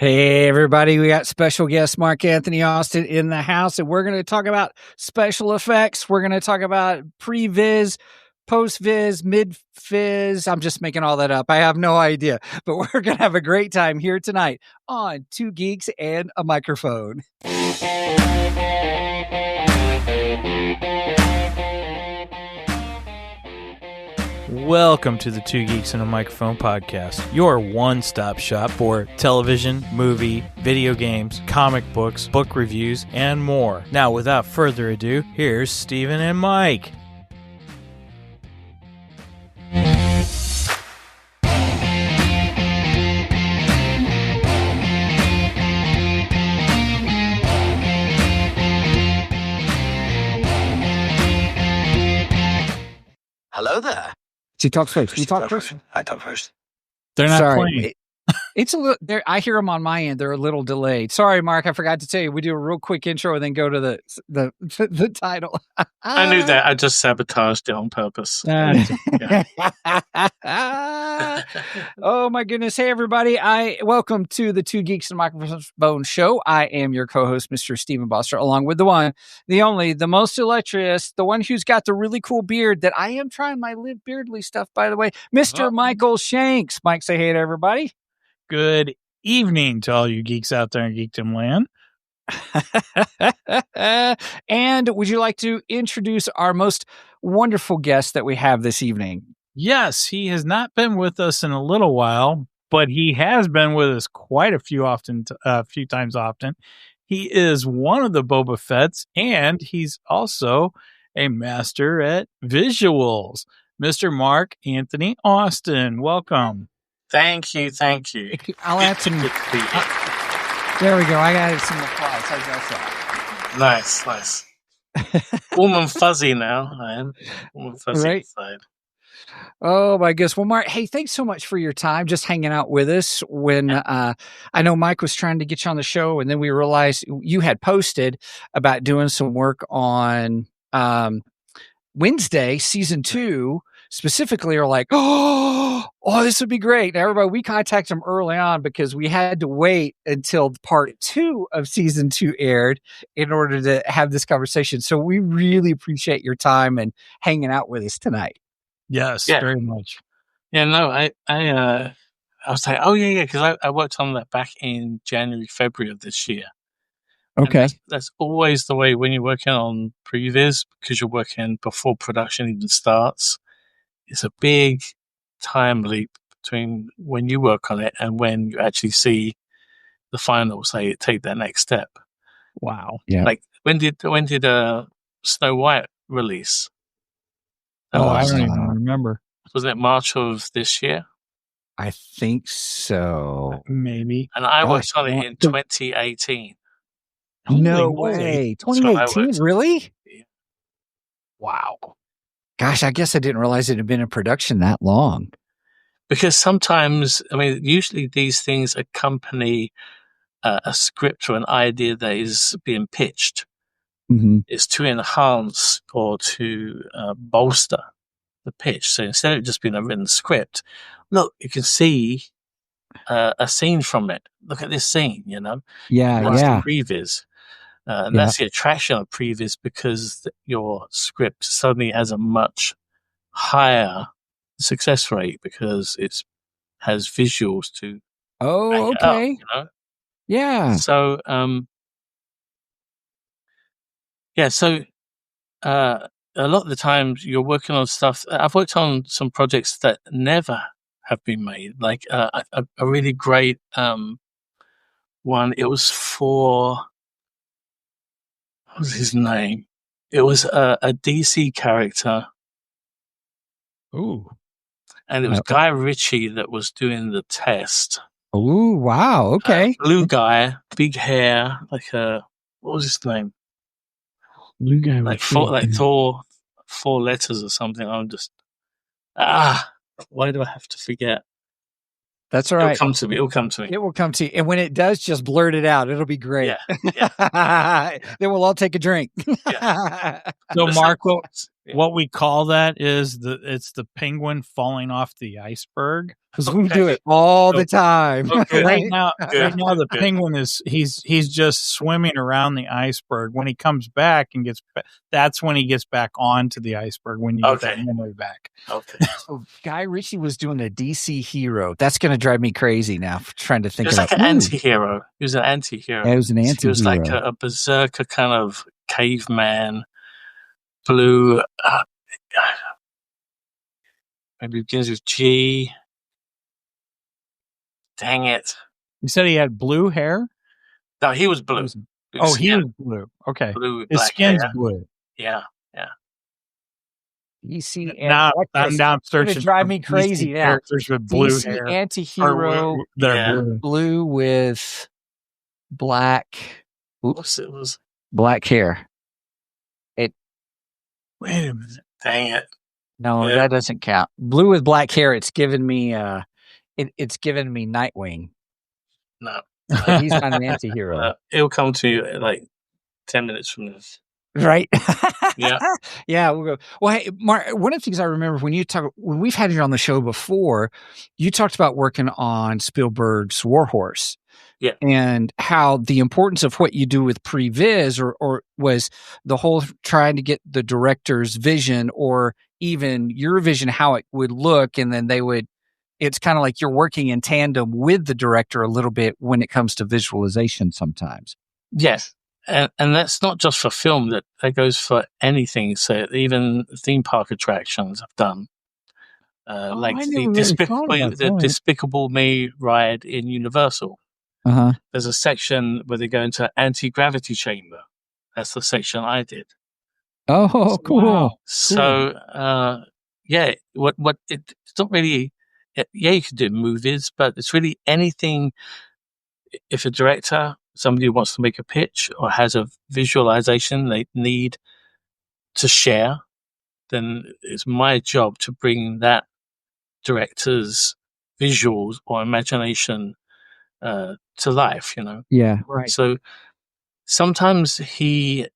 Hey, everybody. We got special guest Mark Anthony Austin in the house, and we're going to talk about special effects. We're going to talk about pre-viz, post-viz, mid-viz. I'm just making all that up. I have no idea, but we're going to have a great time here tonight on Two Geeks and a Microphone. Welcome to the Two Geeks and a Microphone podcast, your one-stop shop for television, movie, video games, comic books, book reviews, and more. Now, without further ado, here's Steven and Mike. Hello there. She talks first. You talk first. I talk first. They're not Sorry. playing. It's a little. I hear them on my end. They're a little delayed. Sorry, Mark. I forgot to tell you. We do a real quick intro and then go to the title. I knew that. I just sabotaged it on purpose. Oh my goodness! Hey everybody! Welcome to the Two Geeks and Microphone show. I am your co-host, Mr. Stephen Boster, along with the one, the only, the most illustrious, the one who's got the really cool beard that I am trying my Live Beardly stuff, by the way, Mr. Michael Shanks. Mike, say hey to everybody. Good evening to all you geeks out there in Geekdom land. And would you like to introduce our most wonderful guest that we have this evening? Yes, he has not been with us in a little while, but he has been with us quite a few times often. He is one of the Boba Fetts, and he's also a master at visuals. Mr. Mark Anthony Austin, welcome. Thank you. I'll add some. There we go. I added some applause. How's that Nice. Warm and fuzzy now. I am warm and fuzzy Right. inside. Oh my goodness. Well, Mark, hey, thanks so much for your time, just hanging out with us. When I know Mike was trying to get you on the show, and then we realized you had posted about doing some work on Wednesday, season 2. Specifically are like, oh, this would be great. Now, everybody, we contacted them early on because we had to wait until part 2 of season 2 aired in order to have this conversation. So we really appreciate your time and hanging out with us tonight. Yes, Yeah. very much. Yeah, no, I was like, oh yeah, because I worked on that back in January, February of this year. Okay. And that's always the way when you're working on previs, because you're working before production even starts. It's a big time leap between when you work on it and when you actually see the final, say, take that next step. Wow. Yeah. Like when did Snow White release? That I was, don't even remember. wasn't it March of this year? I think so. Maybe. And I Gosh, worked on it in 2018. No Holy moly. way. That's when I 2018, worked. really? Yeah. Wow. Gosh, I guess I didn't realize it had been in production that long. Because sometimes, usually these things accompany a script or an idea that is being pitched. Mm-hmm. Is to enhance or to bolster the pitch. So instead of just being a written script, look, you can see a scene from it. Look at this scene, Yeah, That's yeah. the previs. And that's the attraction of previs, because your script suddenly has a much higher success rate because it has visuals to Oh, back it up, okay. Yeah. Yeah. So, a lot of the times you're working on stuff. I've worked on some projects that never have been made, like a really great one. It was for, what was his name? It was a DC character. Ooh. And it was Guy Ritchie that was doing the test. Oh, wow. Okay. Blue guy, big hair, like what was his name? Blue guy. Like four letters or something. I'm just, why do I have to forget? That's all right. It'll come to me. It will come to you. And when it does, just blurt it out. It'll be great. Yeah. Then we'll all take a drink. Yeah. So, Mark, What we call that is it's the penguin falling off the iceberg. Because we do it all the time. Okay. Right now, Good. the Good. penguin is he's just swimming around the iceberg. When he comes back and that's when he gets back onto the iceberg. When you get that memory back. Okay. So Guy Ritchie was doing a DC hero. That's going to drive me crazy now. Trying to think He was of like an anti-hero. He was an anti-hero. Yeah, he was an He anti-hero. was like a berserker kind of caveman. Blue. Maybe begins with G. Dang it. You said he had blue hair? No, he was blue. He was blue. Okay. Blue, His black skin's hair. blue. Yeah. DC Now I'm searching. It's drive me crazy now. Characters with blue DC hair. anti-hero. They're blue with black. Oops, it was black hair. Wait a minute. Dang it. No, that doesn't count. Blue with black hair. It's given me. It's given me Nightwing. No, but he's not an anti-hero. It'll come to you in like 10 minutes from this. Right. Yeah. Yeah. We'll go. Well, hey, Mark, one of the things I remember when we've had you on the show before, you talked about working on Spielberg's War Horse. Yeah. And how the importance of what you do with previs or was the whole trying to get the director's vision or even your vision, how it would look. And then it's kind of like you're working in tandem with the director a little bit when it comes to visualization sometimes. Yes. And that's not just for film, that goes for anything. So even theme park attractions I've done. Like the Despicable Me ride in Universal. Uh-huh. There's a section where they go into anti-gravity chamber. That's the section I did. Oh, cool. Wow. So, it's not really, you can do movies, but it's really anything. If a director, somebody who wants to make a pitch or has a visualization they need to share, then it's my job to bring that director's visuals or imagination to life, Yeah, right. So sometimes he,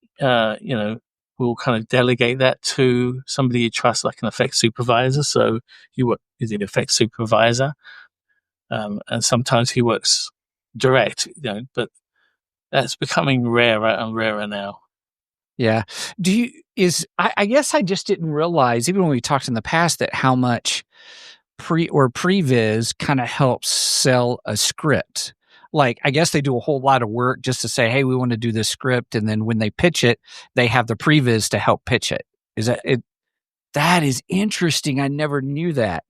will kind of delegate that to somebody you trust, like an effects supervisor. So you work with the effects supervisor, and sometimes he works direct, but that's becoming rarer and rarer now. Yeah. I guess I just didn't realize, even when we talked in the past, that how much previs kind of helps sell a script. Like, I guess they do a whole lot of work just to say, hey, we want to do this script. And then when they pitch it, they have the previs to help pitch it. That is interesting. I never knew that.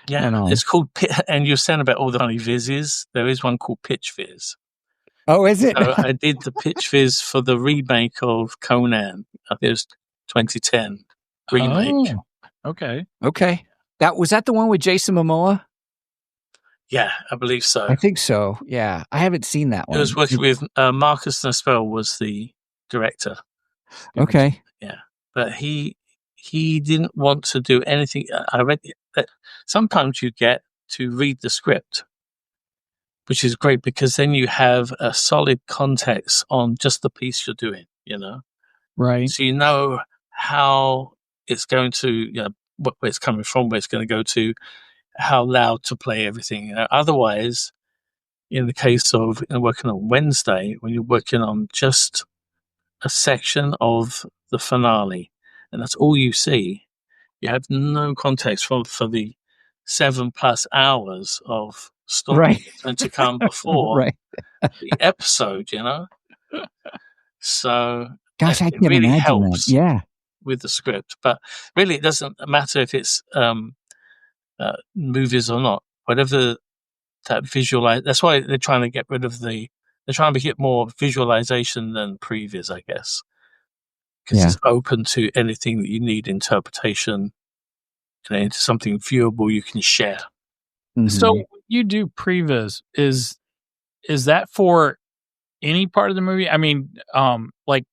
Yeah. It's called, and you're saying about all the funny vizzes. There is one called Pitch Viz. Oh, is it? So I did the pitch viz for the remake of Conan. I think it was 2010 remake. Oh, okay. Was that the one with Jason Momoa? Yeah, I believe so. I think so. Yeah, I haven't seen that one. It was working with Marcus Nispel was the director. Okay. Yeah, but he didn't want to do anything. I read that sometimes you get to read the script, which is great because then you have a solid context on just the piece you're doing, Right. So you know how it's going to, where it's coming from, where it's going to go to, how loud to play everything. Otherwise, in the case of working on Wednesday, when you're working on just a section of the finale, and that's all you see, you have no context for the 7+ hours of story going to come before the episode, So, gosh, I can really imagine helps that. Yeah, with the script, but really it doesn't matter if it's movies or not. Whatever that visualize, that's why they're trying to get rid of they're trying to get more visualization than previs, I guess, because it's open to anything that you need interpretation and into something viewable you can share. Mm-hmm. So when you do previs, is that for any part of the movie? I mean, like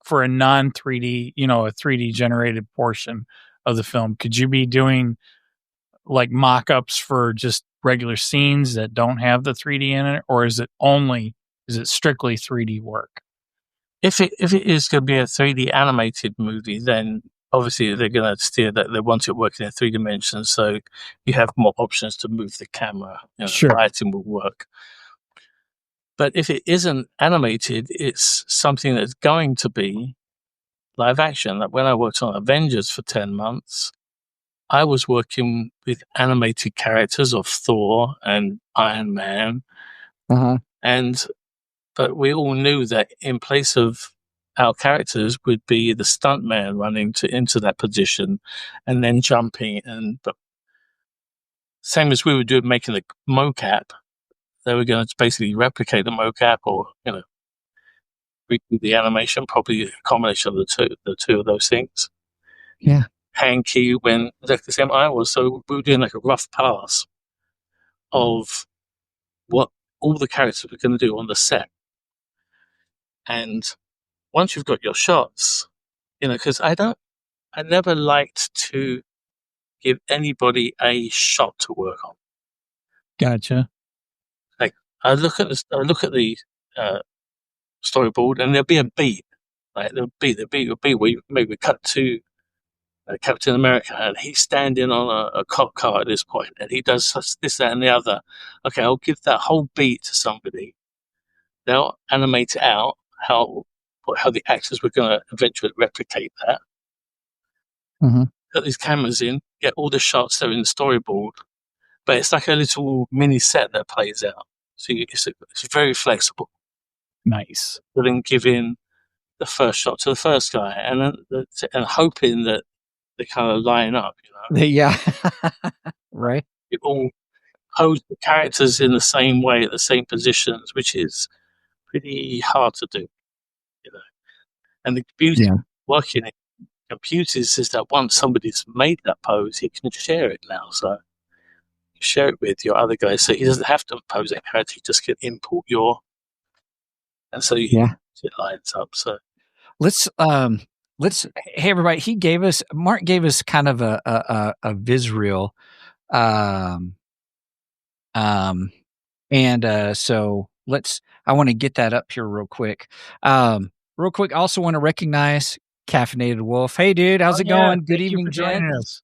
for a non-3D, a 3D generated portion of the film, could you be doing like mock-ups for just regular scenes that don't have the 3D in it, or is it strictly 3D work? If it is going to be a 3D animated movie, then obviously they're going to steer that they want it working in 3 dimensions, so you have more options to move the camera. Sure. Lighting will work. But if it isn't animated, it's something that's going to be live action. Like when I worked on Avengers for 10 months, I was working with animated characters of Thor and Iron Man. Uh-huh. But we all knew that in place of our characters would be the stuntman running into that position and then jumping. But same as we were doing making the mocap, they were going to basically replicate the mocap or, redo the animation, probably a combination of the two of those things. Yeah. Hanky when exactly the same I was. So we were doing like a rough pass of what all the characters were going to do on the set. And once you've got your shots, because I never liked to give anybody a shot to work on. Gotcha. Like I look at the storyboard, and there'll be a beat. Like the beat would be where you maybe cut to Captain America, and he's standing on a cop car at this point, and he does this, that, and the other. Okay, I'll give that whole beat to somebody. They'll animate it out how the actors were going to eventually replicate that. Mm-hmm. Put these cameras in, get all the shots that are in the storyboard, but it's like a little mini set that plays out. So it's very flexible. Nice. But then giving the first shot to the first guy, and hoping that they kind of line up. Yeah. Right. You all pose the characters in the same way at the same positions, which is pretty hard to do. And the beauty of working in computers is that once somebody's made that pose, he can share it now. So you share it with your other guys, so he doesn't have to pose that character. He just can import and so it lines up. So let's hey everybody. Mark gave us kind of a visreel, so I want to get that up here real quick. I also want to recognize Caffeinated Wolf. Hey, dude, how's it going? Good evening, gents.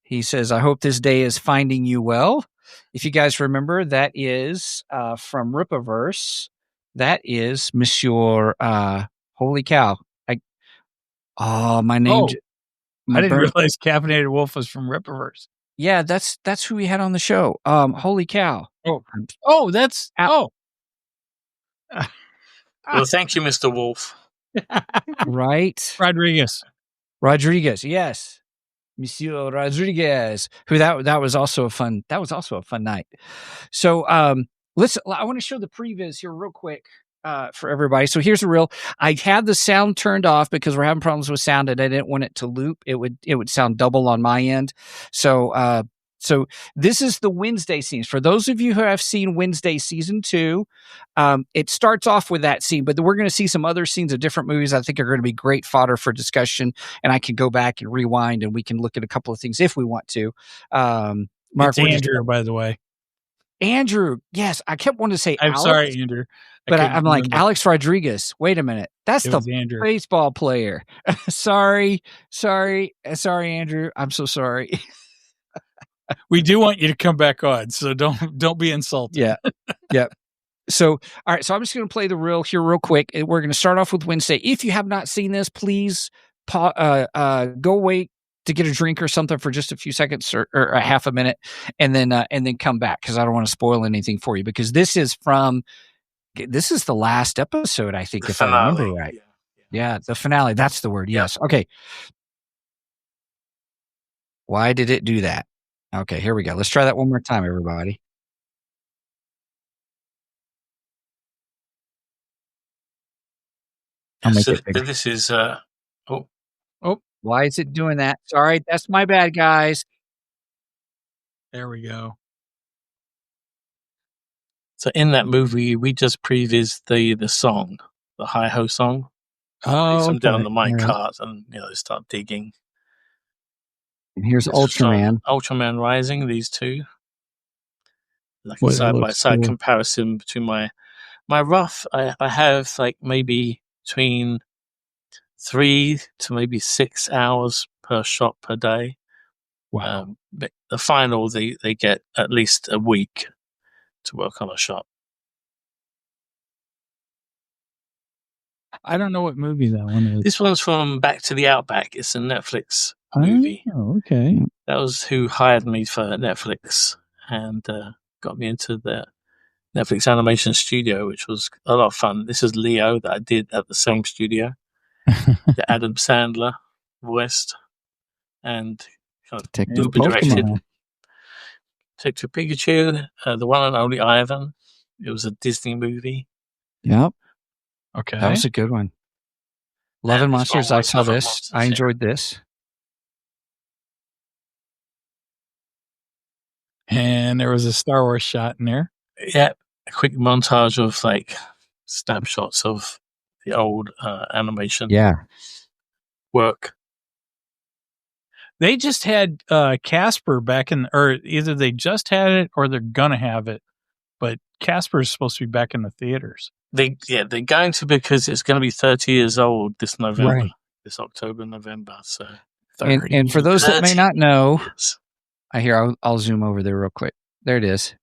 He says, I hope this day is finding you well. If you guys remember, that is from Ripaverse. That is Monsieur, holy cow. My name. I didn't realize Caffeinated Wolf was from Ripaverse. Yeah, that's who we had on the show. Holy cow. That's well, thank you, Mr. Wolf. Right. Rodriguez, yes. Monsieur Rodriguez, who that was also a fun night. So I want to show the previs here real quick for everybody. So here's the reel. I had the sound turned off because we're having problems with sound and I didn't want it to loop. It would sound double on my end. So this is the Wednesday scenes. For those of you who have seen Wednesday season 2, it starts off with that scene, but we're going to see some other scenes of different movies I think are going to be great fodder for discussion. And I can go back and rewind and we can look at a couple of things if we want to. Mark, it's Andrew, by the way. Andrew. Yes. I kept wanting to say I'm Alex, sorry, Andrew. But I'm like, Alex Rodriguez. Wait a minute. That's the Andrew. Baseball player. Sorry, Andrew. I'm so sorry. We do want you to come back on, so don't be insulted. Yeah. Yep. So, all right. So I'm just going to play the reel here real quick. We're going to start off with Wednesday. If you have not seen this, please go wait to get a drink or something for just a few seconds or a half a minute, and then come back because I don't want to spoil anything for you because this is the last episode, I think, if I remember right. Yeah, the finale. That's the word. Yes. Yeah. Okay. Why did it do that? Okay, here we go. Let's try that one more time, everybody. This is why is it doing that? Sorry, that's my bad, guys. There we go. So in that movie, we just previewed the song, the Hi-Ho song. Oh, down the mine cart and they start digging. And here's Ultraman. Ultraman Rising, these two. Like a side-by-side comparison between my rough, I have like maybe between 3 to maybe 6 hours per shot per day. Wow. But the final, they get at least a week to work on a shot. I don't know what movie that one is. This one's from Back to the Outback. It's a Netflix movie. Oh, okay. That was who hired me for Netflix and got me into the Netflix animation studio, which was a lot of fun. This is Leo that I did at the same studio. The Adam Sandler voiced and kind of Detective Uber directed. Pokemon. Detective Pikachu, the one and only Ivan. It was a Disney movie. Yep. Okay. That was a good one. Love and Monsters. I saw this. I enjoyed this. And there was a Star Wars shot in there. Yeah, a quick montage of like snapshots of the old animation work. They just had Casper back in, or either they just had it or they're gonna have it. But Casper is supposed to be back in the theaters. They're going to, because it's going to be 30 years old this November, Right. this October, November. So, and for those that may not know, years. I'll zoom over there real quick. There it is.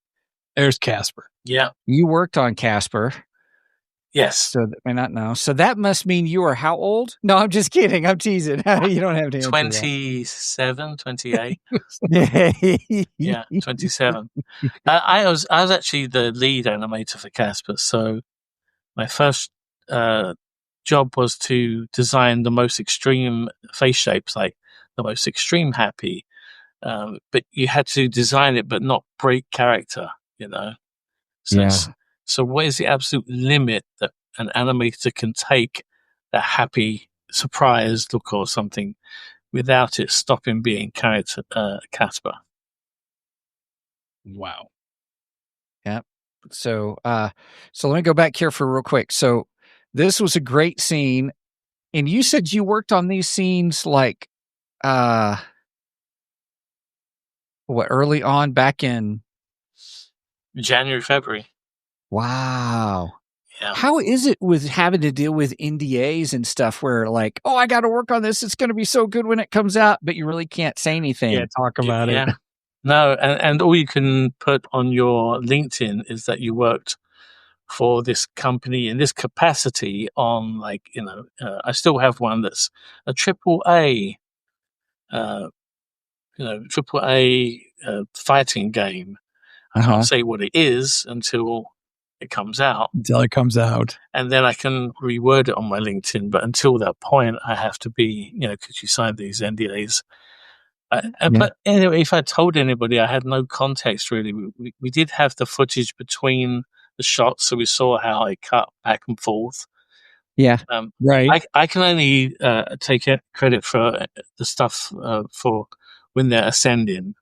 There's Casper. Yeah. You worked on Casper. Yes. So that may not know. So that must mean you are how old? No, I'm just kidding. I'm teasing. You don't have to answer 27, 28. that. Yeah, 27. I was actually the lead animator for Casper. So my first job was to design the most extreme face shapes, like the most extreme happy. But you had to design it, but not break character, So what is the absolute limit that an animator can take that happy surprise look or something without it stopping being character Casper? Wow. Yeah. So let me go back here for real quick. So this was a great scene, and you said you worked on these scenes like early on back in January, February. Wow. Yeah. How is it with having to deal with NDAs and stuff where like, oh, I got to work on this. It's going to be so good when it comes out, but you really can't say anything. Yeah, talk about it. No, and all you can put on your LinkedIn is that you worked for this company in this capacity on I still have one that's a AAA, AAA fighting game. I can't say what it is until it comes out. And then I can reword it on my LinkedIn. But until that point, I have to be, because you sign these NDAs. But anyway, if I told anybody, I had no context really. We did have the footage between the shots, so we saw how it cut back and forth. Yeah, right. I can only take credit for the stuff for when they're ascending.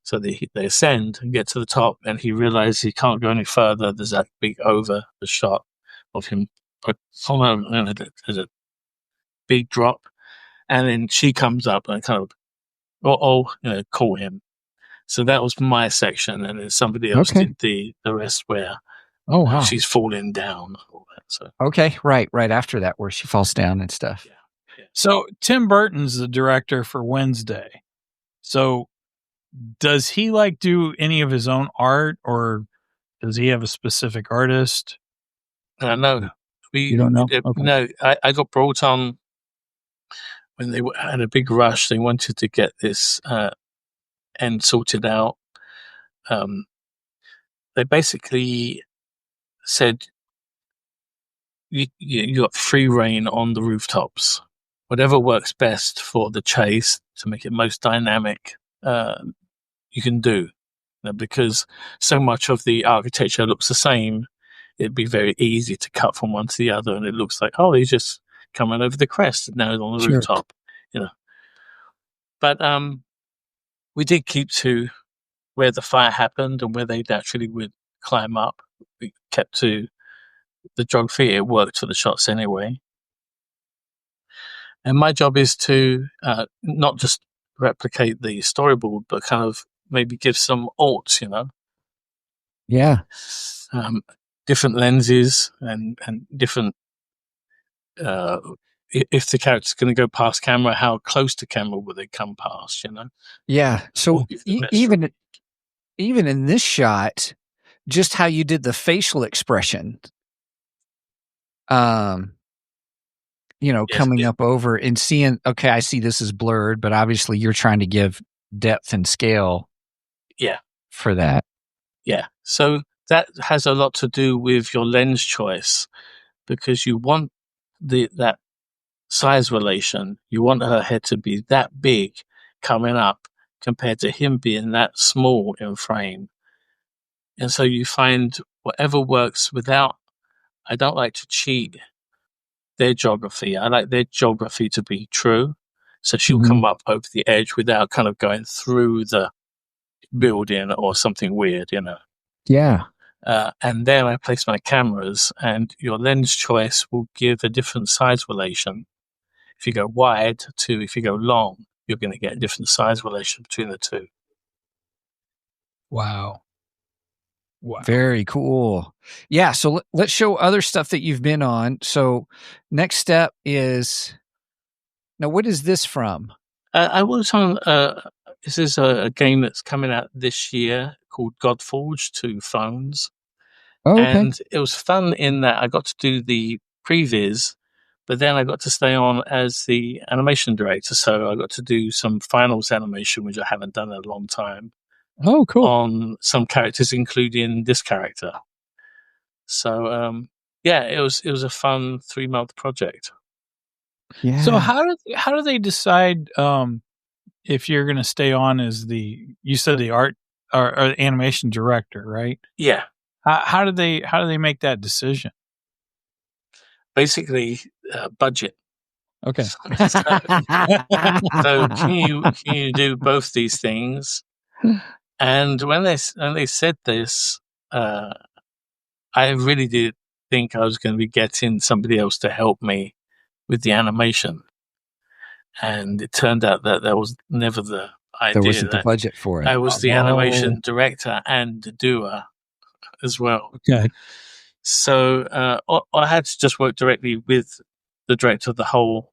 So they ascend and get to the top, and he realizes he can't go any further. There's that big over the shot of him. There's a big drop, and then she comes up and kind of call him. So that was my section, and then somebody else did the rest where she's falling down. All that, so right after that where she falls down and stuff. Yeah. So Tim Burton's the director for Wednesday. So does he do any of his own art, or does he have a specific artist? No, you don't know. Okay. No, I got brought on when they had a big rush. They wanted to get this end sorted out. They basically said you got free reign on the rooftops. Whatever works best for the chase to make it most dynamic, you can do. Because so much of the architecture looks the same, it'd be very easy to cut from one to the other, and it looks like, he's just coming over the crest and now he's on the rooftop, But we did keep to where the fire happened and where they naturally would climb up. We kept to the geography. It worked for the shots anyway. And my job is to not just replicate the storyboard, but kind of maybe give some alts, Yeah. Different lenses and different if the character's going to go past camera, how close to camera will they come past? Yeah. So Give the best even in this shot, just how you did the facial expression, coming up over and seeing, okay, I see this is blurred, but obviously you're trying to give depth and scale. Yeah. For that. Yeah. So that has a lot to do with your lens choice, because you want that size relation. You want her head to be that big coming up compared to him being that small in frame. And so you find whatever works without, I don't like to cheat their geography. I like their geography to be true. So she'll come up over the edge without kind of going through the building or something weird, Yeah. And then I place my cameras, and your lens choice will give a different size relation. If you go wide to if you go long, you're going to get a different size relation between the two. Wow. Very cool. Yeah. So let's show other stuff that you've been on. So next step is, now what is this from? I was on, this is a game that's coming out this year called Godforge to phones. Oh, okay. And it was fun in that I got to do the previs, but then I got to stay on as the animation director. So I got to do some finals animation, which I haven't done in a long time. Oh, cool. On some characters, including this character. So, it was a fun 3-month project. Yeah. So how do they decide if you're going to stay on as you said the art or animation director, right? Yeah. How do they make that decision? Basically, budget. Okay. So can you do both these things? And when they said this, I really did think I was going to be getting somebody else to help me with the animation, and it turned out that was never the idea. There wasn't the budget for it. I was the animation director and the doer as well. Okay. So I had to just work directly with the director of the whole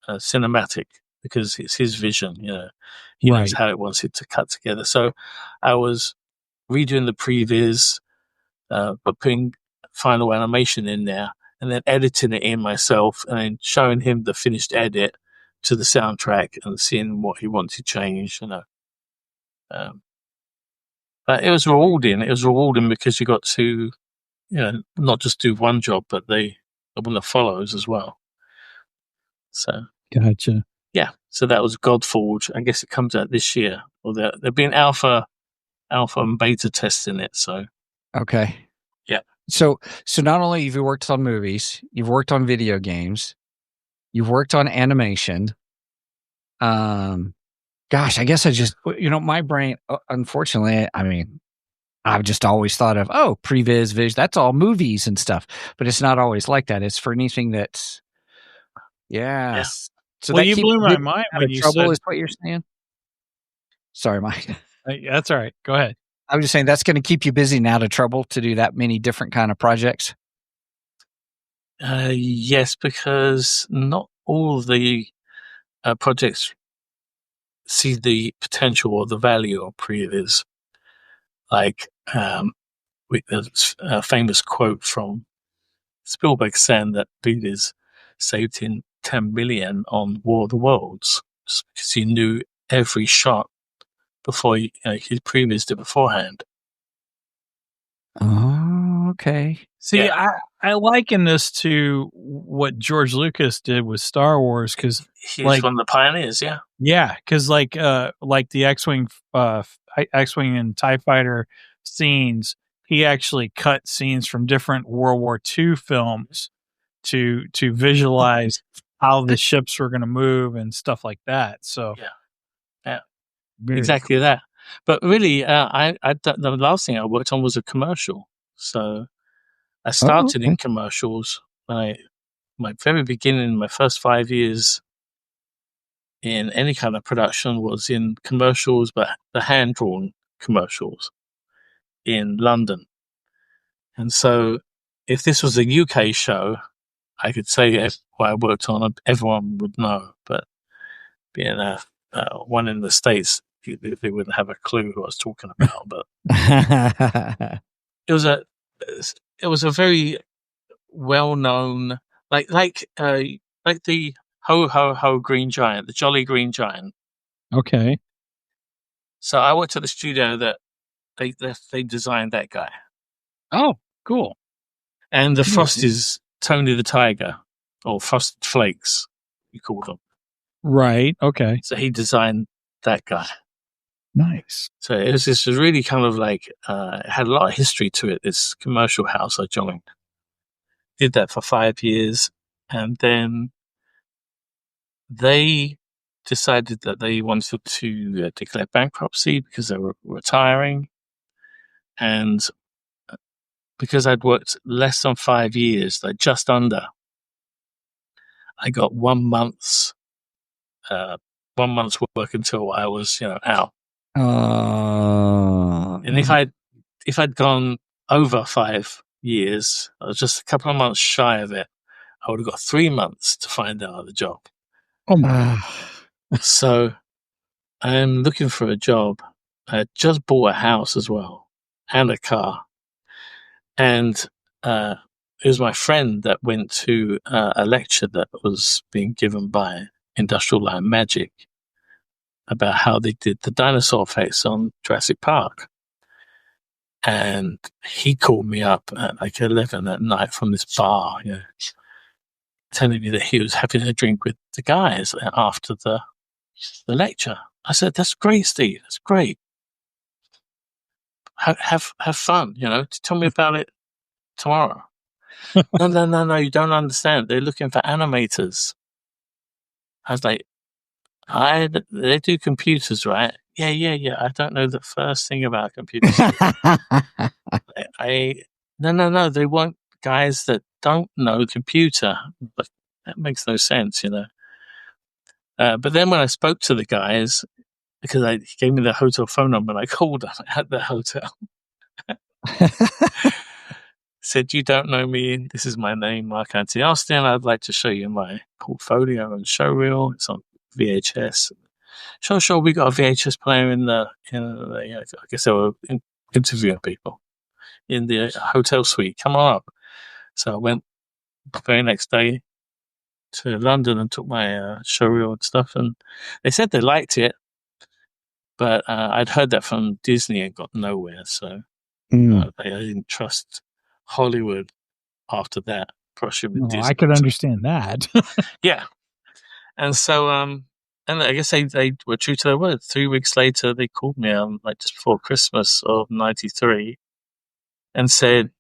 cinematic, because it's his vision. He knows how it wants it to cut together. So I was redoing the previs, but putting final animation in there, and then editing it in myself, and then showing him the finished edit to the soundtrack and seeing what he wanted changed. But it was rewarding. It was rewarding because you got to, not just do one job, but the one that follows as well. So gotcha. Yeah, so that was Godforge. I guess it comes out this year, or they've been alpha and beta testing it. So okay. Yeah. So not only have you worked on movies, you've worked on video games, you've worked on animation. Gosh, I guess I just, my brain, unfortunately, I mean, I've just always thought of, previs, viz, that's all movies and stuff, but it's not always like that. It's for anything that's, Yeah. So well, that you blew my mind out when of you trouble said, is what you're saying? Sorry, Mike. That's all right. Go ahead. I was just saying that's going to keep you busy and out of trouble to do that many different kind of projects. Yes, because not all of the projects see the potential or the value of previs. Like, there's a famous quote from Spielberg saying that previs saved him $10 million on War of the Worlds, just because he knew every shot before he prevised it beforehand. Oh, okay. See, I liken this to what George Lucas did with Star Wars, because he's one of the pioneers. Yeah, because like the X-wing and TIE fighter scenes, he actually cut scenes from different World War II films to visualize how the ships were going to move and stuff like that. So yeah, exactly that. But really, the last thing I worked on was a commercial. So I started in commercials. My very beginning, my first 5 years in any kind of production was in commercials, but the hand-drawn commercials in London. And so if this was a UK show, I could say what I worked on, everyone would know. But being one in the States, they wouldn't have a clue who I was talking about. But it was a very well known, like the Ho Ho Ho Green Giant, the Jolly Green Giant. Okay. So I worked at the studio that they designed that guy. Oh, cool. And the Frost is Tony the Tiger, or Frosted Flakes, you call them. Right. Okay. So he designed that guy. Nice. So it was this really kind of like, it had a lot of history to it, this commercial house I joined. Did that for 5 years. And then they decided that they wanted to declare bankruptcy because they were retiring. And because I'd worked less than 5 years, like just under, I got 1 month's work until I was, out. And if I'd gone over 5 years, I was just a couple of months shy of it, I would have got 3 months to find another job. Oh my! So I'm looking for a job. I just bought a house as well and a car, and it was my friend that went to a lecture that was being given by Industrial Light and Magic about how they did the dinosaur face on Jurassic Park. And he called me up at like 11 at night from this bar, telling me that he was having a drink with the guys after the lecture. I said, "That's great, Steve. That's great. Have fun, tell me about it tomorrow." No, you don't understand. They're looking for animators. I was like, they do computers, right? Yeah. I don't know the first thing about computers. No. They want guys that don't know computer. But that makes no sense, But then when I spoke to the guys, because he gave me the hotel phone number, and I called at the hotel. Said, "You don't know me. This is my name, Mark Anthony Austin. I'd like to show you my portfolio and showreel. It's on VHS." Sure. We got a VHS player in the I guess they were interviewing people in the hotel suite. Come on up. So I went the very next day to London and took my showreel and stuff, and they said they liked it, but I'd heard that from Disney and got nowhere. So I didn't trust Hollywood after that. Disney. I could understand that. Yeah. And so, and I guess they were true to their word. 3 weeks later, they called me like just before Christmas of '93 and said,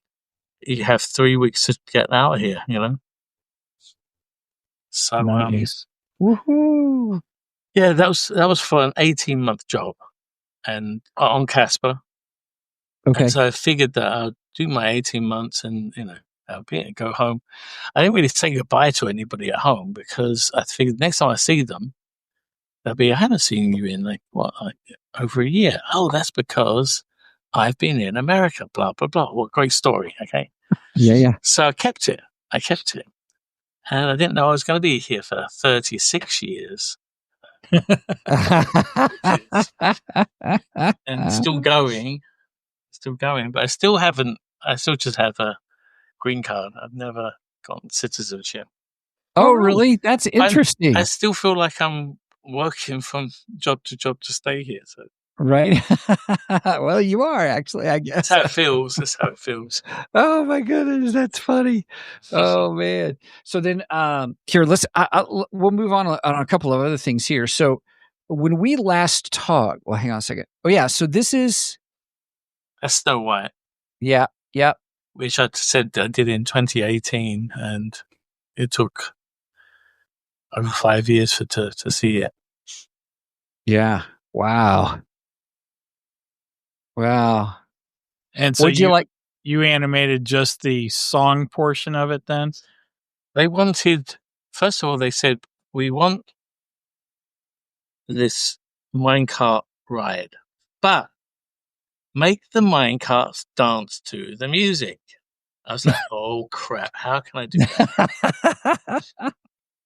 "You have 3 weeks to get out of here," So, nice. Woohoo! Yeah, that was for an 18-month job and on Casper. Okay. And so I figured that I'd do my 18 months and, I'll be and go home. I didn't really say goodbye to anybody at home because I figured next time I see them, they'll be, "I haven't seen you in over a year." "Oh, that's because I've been in America, blah, blah, blah." What a great story. Okay. Yeah. So I kept it. And I didn't know I was going to be here for 36 years. And still going, but I still just have a green card. I've never gotten citizenship. Oh, really? That's interesting. I still feel like I'm working from job to job to stay here. So. Right. Well, you are actually, I guess. That's how it feels. Oh my goodness, that's funny. Oh man. So then, here, we'll move on a couple of other things here. So when we last talked, well, hang on a second. Oh yeah. So that's Snow White. Yeah. Which I said I did in 2018, and it took over 5 years to see it. Yeah. Wow. And so what'd you like? You animated just the song portion of it then? They wanted, first of all, they said, "We want this minecart ride, but make the minecarts dance to the music." I was like, oh crap, how can I do that?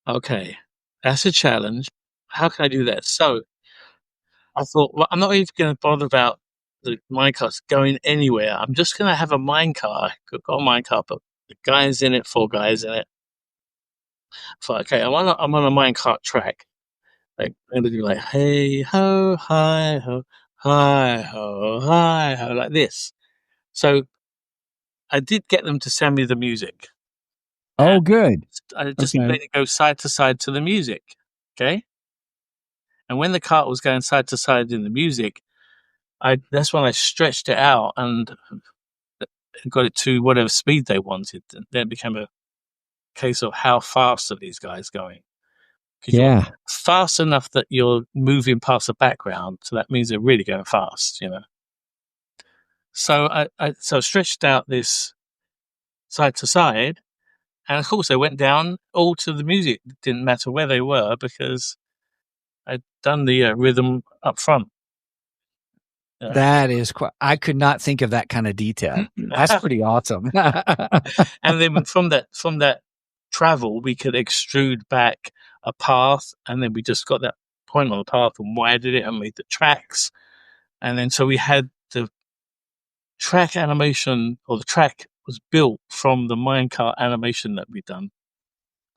Okay, that's a challenge. How can I do that? So I thought, well, I'm not even going to bother about the minecarts going anywhere. I'm just going to have a minecart. I've got a minecart, but the guys in it, 4 guys in it. I thought, okay, I'm on a minecart track. Like, and do like, hey ho, hi ho, hi ho, hi ho, like this. So I did get them to send me the music. Oh, good. I just Okay. let it go side to side to the music. Okay. And when the cart was going side to side in the music, that's when I stretched it out and got it to whatever speed they wanted. And then it became a case of how fast are these guys going? Because you're fast enough that you're moving past the background, so that means they're really going fast, you know. So I stretched out this side to side, and of course they went down all to the music. It didn't matter where they were because I'd done the rhythm up front. That is quite. I could not think of that kind of detail. That's pretty awesome. And then from that travel, we could extrude back a path, and then we just got that point on the path and widened it and made the tracks. And then so we had the track animation, or the track was built from the minecart animation that we'd done.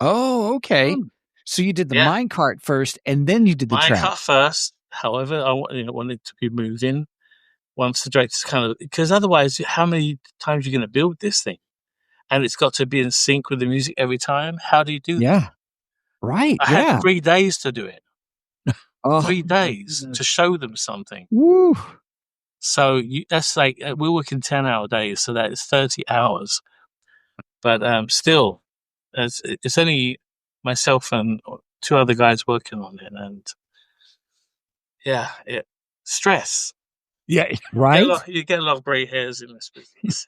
Oh, okay. So you did the minecart first, and then you did the track. Minecart first. However, I wanted to be moving once the director's kind of, because otherwise, how many times are you going to build this thing? And it's got to be in sync with the music every time. How do you do that? Yeah. Right. I had 3 days to do it. 3 days to show them something. Woo. So that's like, we're working 10-hour days, so that is 30 hours. But still, it's only myself and 2 other guys working on it. And yeah, stress. Yeah, right. You get a lot of gray hairs in this business.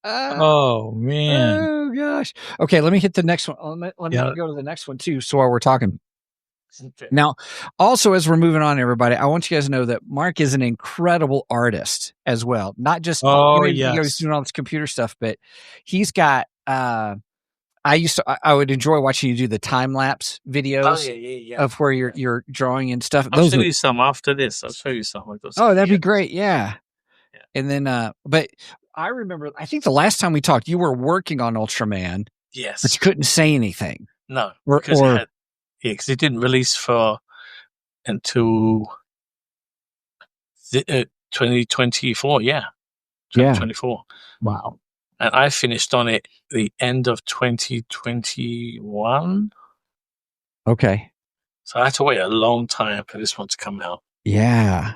Oh man! Oh gosh. Okay, let me hit the next one. Let me go to the next one too. So while we're talking, now, also as we're moving on, everybody, I want you guys to know that Mark is an incredible artist as well. Not just he's doing all this computer stuff, but he's got. I would enjoy watching you do the time lapse videos of where you're drawing and stuff. I'll show you some after this. I'll show you some. That'd be great. Yeah. And then, but I remember, I think the last time we talked, you were working on Ultraman. Yes. But you couldn't say anything. No. Because it didn't release until 2024. Yeah. 2024. Wow. And I finished on it the end of 2021. Okay. So I had to wait a long time for this one to come out. Yeah.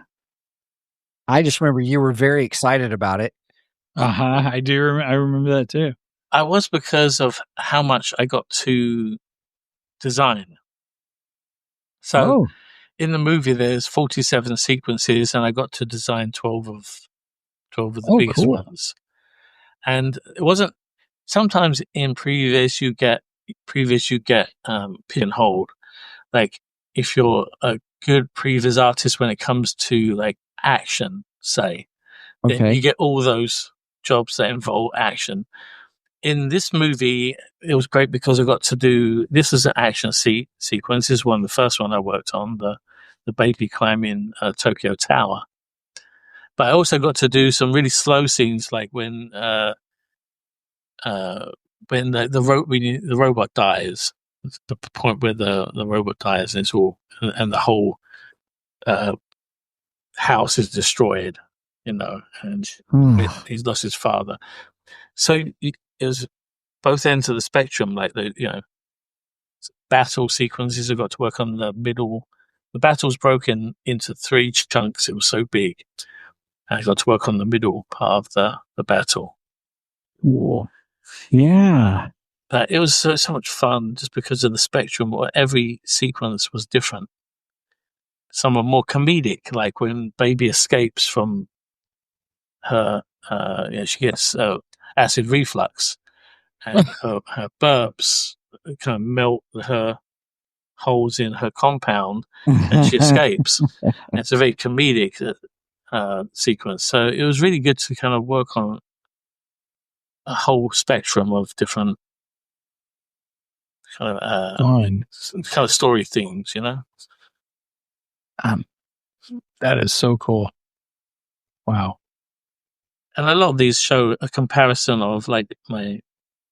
I just remember you were very excited about it. I do. I remember that too. I was, because of how much I got to design. So in the movie, there's 47 sequences, and I got to design 12 of the biggest ones. And it wasn't. Sometimes in previous you get pigeonholed. Like if you're a good previs artist when it comes to like action, say, then you get all those jobs that involve action. In this movie, it was great because I got to do this as an action sequence. This is the first one I worked on, the baby climbing Tokyo Tower. But I also got to do some really slow scenes, like when the robot dies, the point where the robot dies, and it's all, and the whole house is destroyed, and he's lost his father. So it was both ends of the spectrum, like the battle sequences. I got to work on the middle. The battle's broken into 3 chunks. It was so big. And I got to work on the middle part of the battle. Whoa. Yeah. But it was so much fun just because of the spectrum. Every sequence was different. Some are more comedic, like when baby escapes from her, she gets acid reflux, and her burps kind of melt her holes in her compound, and she escapes. And it's a very comedic. sequence. So it was really good to kind of work on a whole spectrum of different kind of story themes, you know. That is so cool. Wow. And a lot of these show a comparison of like my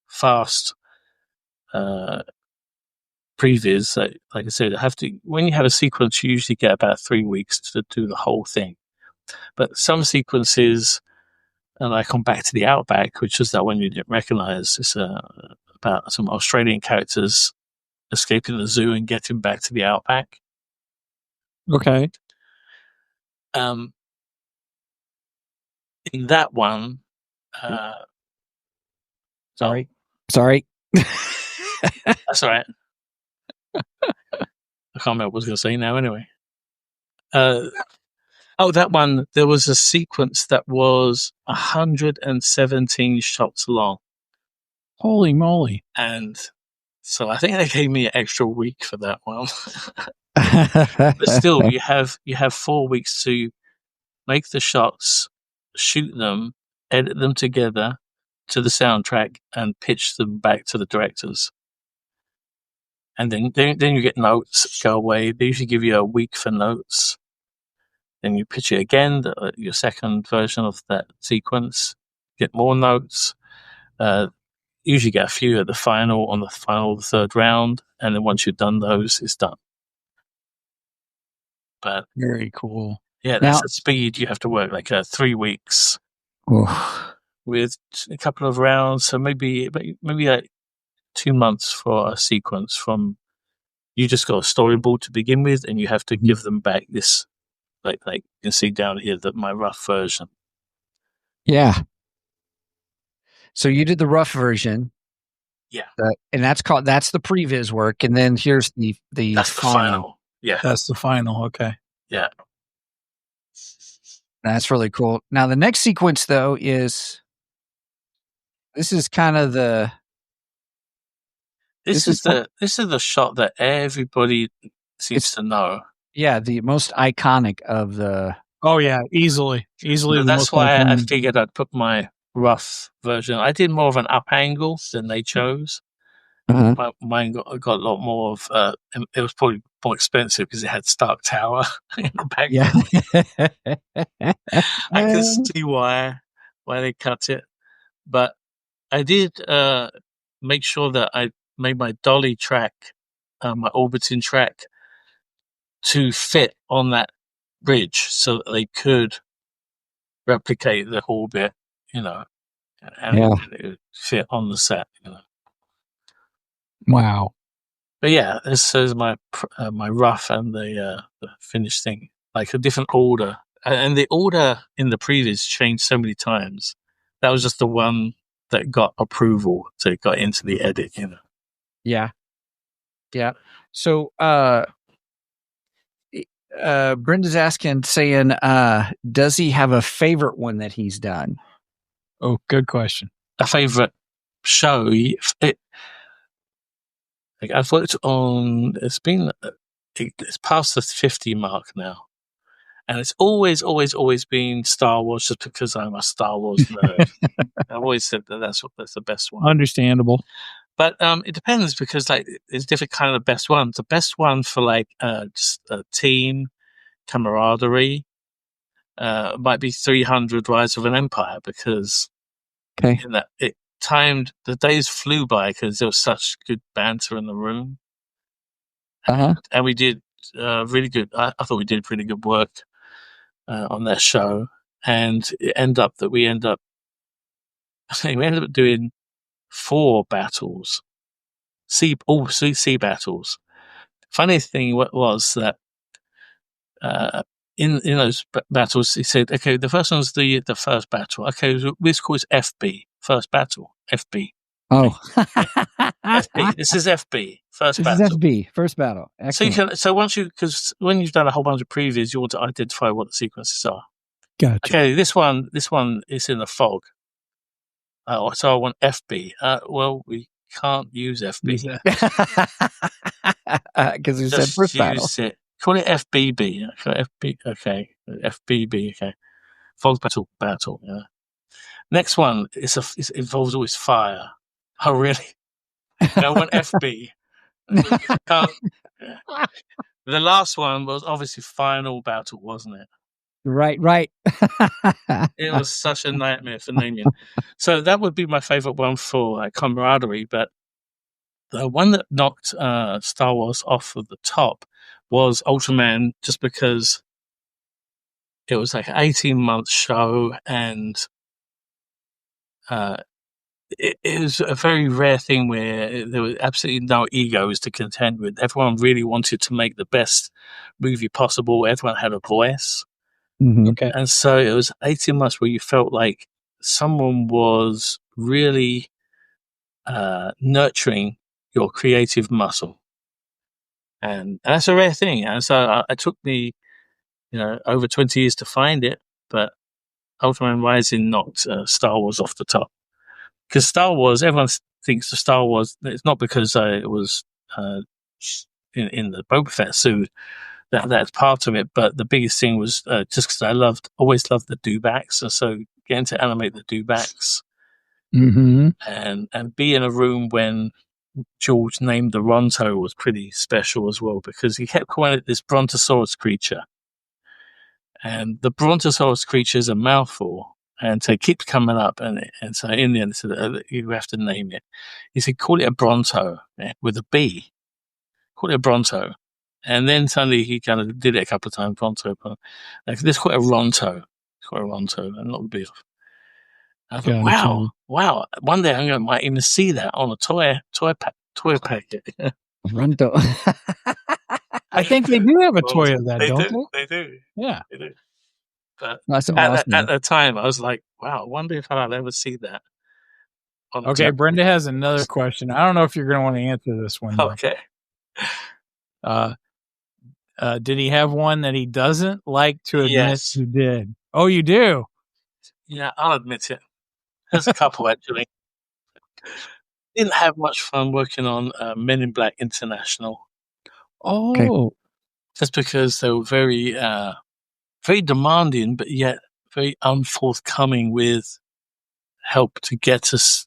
fast previews. Like I said, when you have a sequence, you usually get about 3 weeks to do the whole thing. But some sequences, and I come back to the Outback, which is that one you didn't recognize. It's about some Australian characters escaping the zoo and getting back to the Outback. Okay. In that one, Sorry. That's all right. I can't remember what I was going to say now. Anyway, that one, there was a sequence that was 117 shots long. Holy moly! And so I think they gave me an extra week for that one. But still, you have 4 weeks to make the shots, shoot them, edit them together to the soundtrack, and pitch them back to the directors. And then you get notes, go away. They usually give you a week for notes. Then you pitch it again, your second version of that sequence, get more notes. Usually get a few at the the third round. And then once you've done those, it's done. But very cool. Yeah, that's the speed you have to work, like 3 weeks with a couple of rounds. So maybe like 2 months for a sequence from you just got a storyboard to begin with, and you have to give them back this, like you can see down here, my rough version. Yeah. So you did the rough version. Yeah. And that's the previs work. And then here's the that's the final. Yeah. That's the final. Okay. Yeah. That's really cool. Now the next sequence though this is kind of the This is the shot that everybody seems to know. Yeah, the most iconic of the. Oh yeah, easily. So that's why I figured I'd put my rough version. I did more of an up angle than they chose. Uh-huh. Mine got a lot more of. It was probably more expensive because it had Stark Tower in the back. Yeah, I can see why they cut it, but I did make sure that I made my dolly track, my orbiting track, to fit on that bridge so that they could replicate the orbit, and it would fit on the set, Wow. But yeah, this is my rough and the finished thing, like a different order, and the order in the previous changed so many times. That was just the one that got approval, so it got into the edit, Yeah. So, Brenda's saying, does he have a favorite one that he's done? Oh, good question. A favorite show? I've worked on. It's past the 50 mark now, and it's always been Star Wars, just because I'm a Star Wars nerd. I've always said that's the best one. Understandable. But it depends, because there's different kind of best ones. The best one for just a team camaraderie might be 300 Rise of an Empire, because in that it timed, the days flew by because there was such good banter in the room. Uh-huh. And we did really good. I thought we did pretty good work on that show, and we ended up doing 4 battles, sea battles. Funny thing was that in those battles, he said, "Okay, the first one's the first battle. Okay, so this called FB, first battle, FB." Oh, FB. This is FB, first battle. This is FB, first battle. Excellent. So because when you've done a whole bunch of previews, you want to identify what the sequences are. Gotcha. Okay, this one is in the fog. So I want FB. Well, we can't use FB because you said first battle. Call it FBB. FB. Okay, FBB. Okay. Battle. Yeah. Next one it involves always fire. Oh, really? I want FB. Can't. Yeah. The last one was obviously Final Battle, wasn't it? Right. It was such a nightmare for naming. So that would be my favorite one for camaraderie. But the one that knocked Star Wars off of the top was Ultraman, just because it was like an 18-month show, and it was a very rare thing where there was absolutely no egos to contend with. Everyone really wanted to make the best movie possible. Everyone had a voice. Mm-hmm. Okay. And so it was 18 months where you felt like someone was really nurturing your creative muscle. And that's a rare thing. And so it took me, over 20 years to find it, but Ultraman Rising knocked Star Wars off the top. Because Star Wars, everyone thinks of Star Wars, it's not because it was in the Boba Fett suit. That's part of it, but the biggest thing was just because I always loved the dewbacks, and so getting to animate the dewbacks, and be in a room when George named the Ronto was pretty special as well, because he kept calling it this Brontosaurus creature, and the Brontosaurus creature is a mouthful, and so it keeps coming up, and so in the end, so you have to name it. He said, "Call it a Bronto with a B. Call it a Bronto." And then suddenly he kind of did it a couple of times, Bronto. Let's call it a Ronto. Let's call it a Ronto, and not a B. I thought, wow. One day I might even see that on a toy packet. Ronto. I think they do have a toy of that, don't they? They do. Yeah. They do. But That's awesome. at the time, I was like, wow, I wonder if I'll ever see that. Okay, Brenda has another question. I don't know if you're going to want to answer this one. Okay. Did he have one that he doesn't like to admit Yes. you did? Oh, you do? Yeah, I'll admit it. There's a couple, actually. Didn't have much fun working on Men in Black International. Oh. Okay. Just because they were very, very demanding, but yet very unforthcoming with help to get us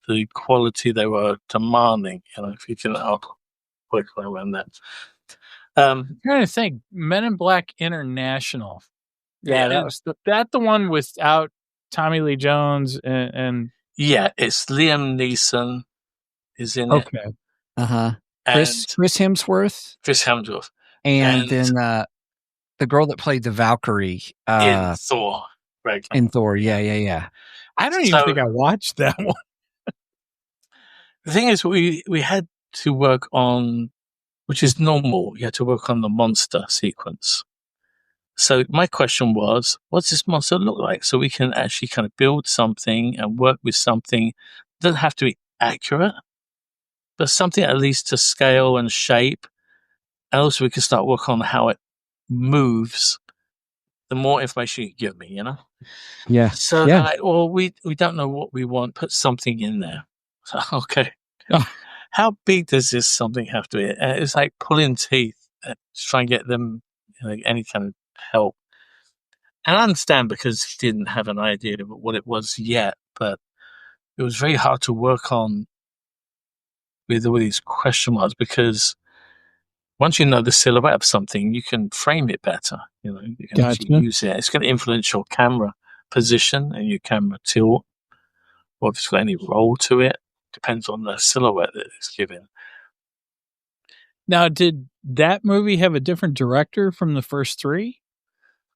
the quality they were demanding. If you can work around that. I'm trying to think. Men in Black International. Yeah, that was the one without Tommy Lee Jones and yeah, it's Liam Neeson is in it. Okay. Chris Hemsworth. Chris Hemsworth. And then the girl that played the Valkyrie in Thor. In Thor, yeah. I don't even think I watched that one. The thing is, we had to work on, which is normal, you had to work on the monster sequence. So my question was, what's this monster look like? So we can actually kind of build something and work with something. It doesn't have to be accurate, but something at least to scale and shape. And also we can start working on how it moves. The more information you give me, Yeah. So they're like, well, we don't know what we want. Put something in there. So, okay. How big does this something have to be? It's like pulling teeth to try and get them any kind of help. And I understand because he didn't have an idea of what it was yet, but it was very hard to work on with all these question marks, because once you know the silhouette of something, you can frame it better. You can actually use it. It's going to influence your camera position and your camera tilt, or if it's got any roll to it. Depends on the silhouette that it's given. Now, did that movie have a different director from the first three?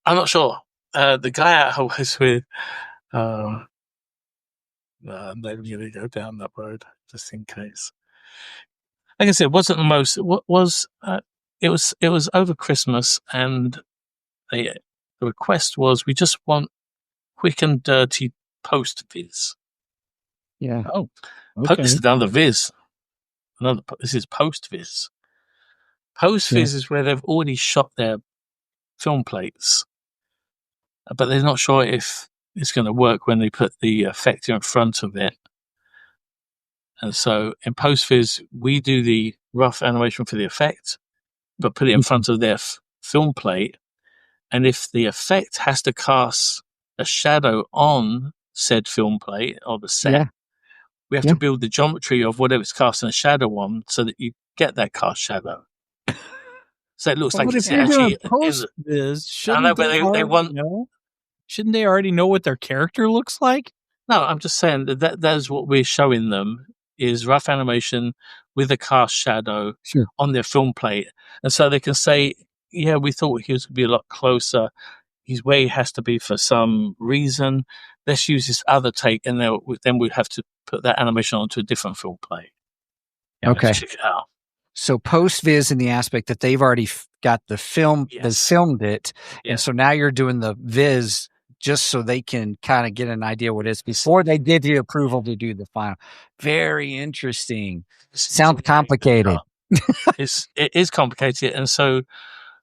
I'm not sure. The guy I was with, I'm not going to go down that road just in case. Like I said, it wasn't the most. What was it was over Christmas, and the request was we just want quick and dirty post viz. Yeah. Oh, okay. This is another viz. This is post viz. Post viz is where they've already shot their film plates, but they're not sure if it's going to work when they put the effect in front of it. And so in post viz, we do the rough animation for the effect, but put it in front of their film plate. And if the effect has to cast a shadow on said film plate or the set, Yeah. we have to build the geometry of whatever's casting a shadow on so that you get that cast shadow. So it looks But like if it's you're doing actually in post the. viz, I know, shouldn't but they they already want. know? Shouldn't they already know what their character looks like? No, I'm just saying that is what we're showing them is rough animation with a cast shadow Sure. on their film plate. And so they can say, yeah, we thought he was going to be a lot closer. He's where he has to be for some reason. Let's use this other take. And then we have to put that animation onto a different film plate. Okay. Check it out. So post viz in the aspect that they've already got the film, they Yes. filmed it. Yeah. And so now you're doing the viz just so they can kind of get an idea what it is before they give you approval to do the final. Very interesting. Sounds complicated. It is complicated. And so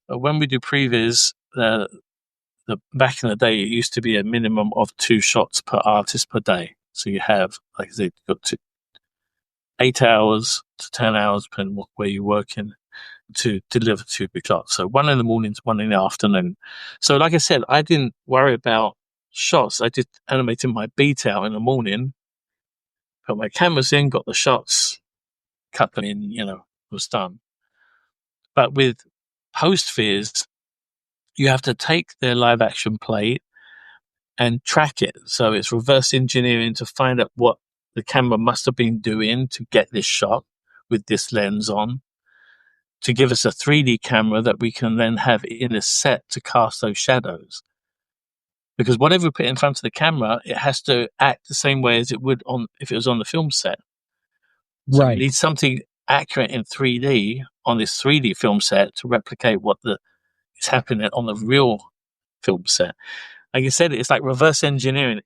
when we do previs, back in the day, it used to be a minimum of 2 shots per artist per day. So you have, like I said, you've got 8 hours to 10 hours, depending on where you're working, to deliver 2 big shots. So 1 in the morning to 1 in the afternoon. So like I said, I didn't worry about shots. I just animated my beat out in the morning, put my cameras in, got the shots, cut them in, was done. But with post-viz, you have to take their live action plate and track it. So it's reverse engineering to find out what the camera must have been doing to get this shot with this lens on, to give us a 3D camera that we can then have in a set to cast those shadows. Because whatever we put in front of the camera, it has to act the same way as it would if it was on the film set. So we need something accurate in 3D on this 3D film set to replicate what is happening on the real film set. Like you said, it's like reverse engineering.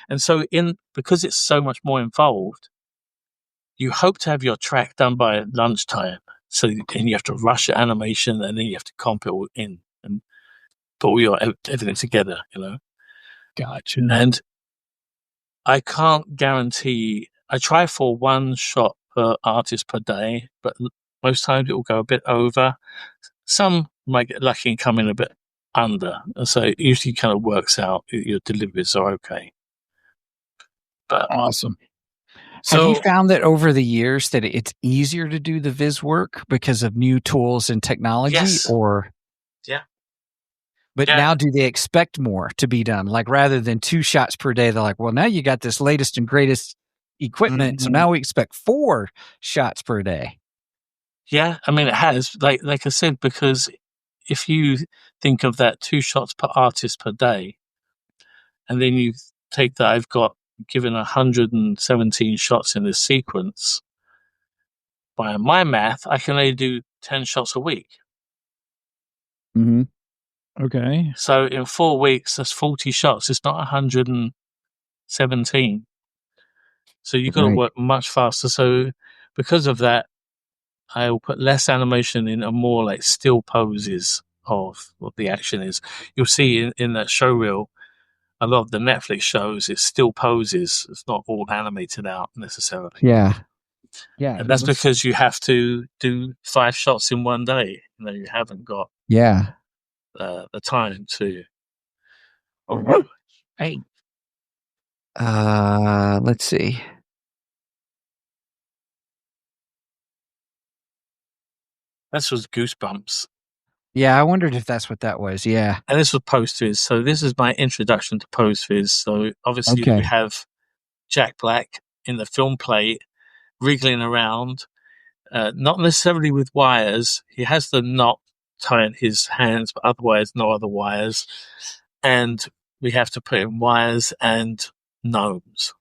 And so because it's so much more involved, you hope to have your track done by lunchtime. So and you have to rush your animation, and then you have to comp it all in and put all your everything together. Gotcha. And I can't guarantee. I try for 1 shot per artist per day, but most times it will go a bit over. Some might get lucky and come in a bit under, and so it usually kind of works out. Your deliveries are okay. But Awesome. Have you found that over the years that it's easier to do the viz work because of new tools and technology? Yes. Or yeah. But now do they expect more to be done? Like rather than 2 shots per day, they're like, well, now you got this latest and greatest equipment. So now we expect 4 shots per day. Yeah, I mean, it has, like I said, because if you think of that 2 shots per artist per day, and then you take that, I've got given 117 shots in this sequence. By my math, I can only do 10 shots a week. Mm-hmm. Okay. So in 4 weeks, that's 40 shots. It's not 117. So you've got to work much faster. So because of that, I will put less animation in and more like still poses of what the action is. You'll see in that show reel, a lot of the Netflix shows, it's still poses. It's not all animated out necessarily. Yeah. Yeah. And that's because you have to do 5 shots in one day. You haven't got the time to. Hey. Let's see. This was Goosebumps. Yeah, I wondered if that's what that was. Yeah. And this was post-viz. So this is my introduction to post-viz. So obviously we have Jack Black in the film plate wriggling around, not necessarily with wires. He has the knot tying his hands, but otherwise no other wires. And we have to put in wires and gnomes.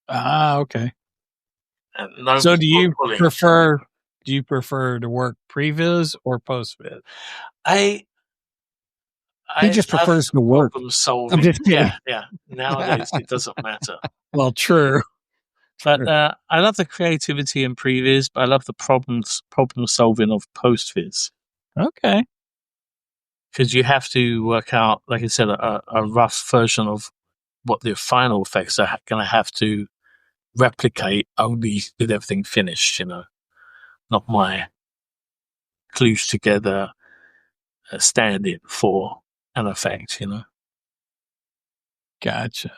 Okay. And gnomes so do you prefer to work previs or postviz? He just prefers to work. Solving. I'm just kidding. Yeah. Nowadays it doesn't matter. Well, true. But I love the creativity in previs, but I love the problem solving of postviz. Okay. Because you have to work out, like I said, a rough version of what the final effects are going to have to replicate only with everything finished, not my clues together stand-in for an effect, Gotcha.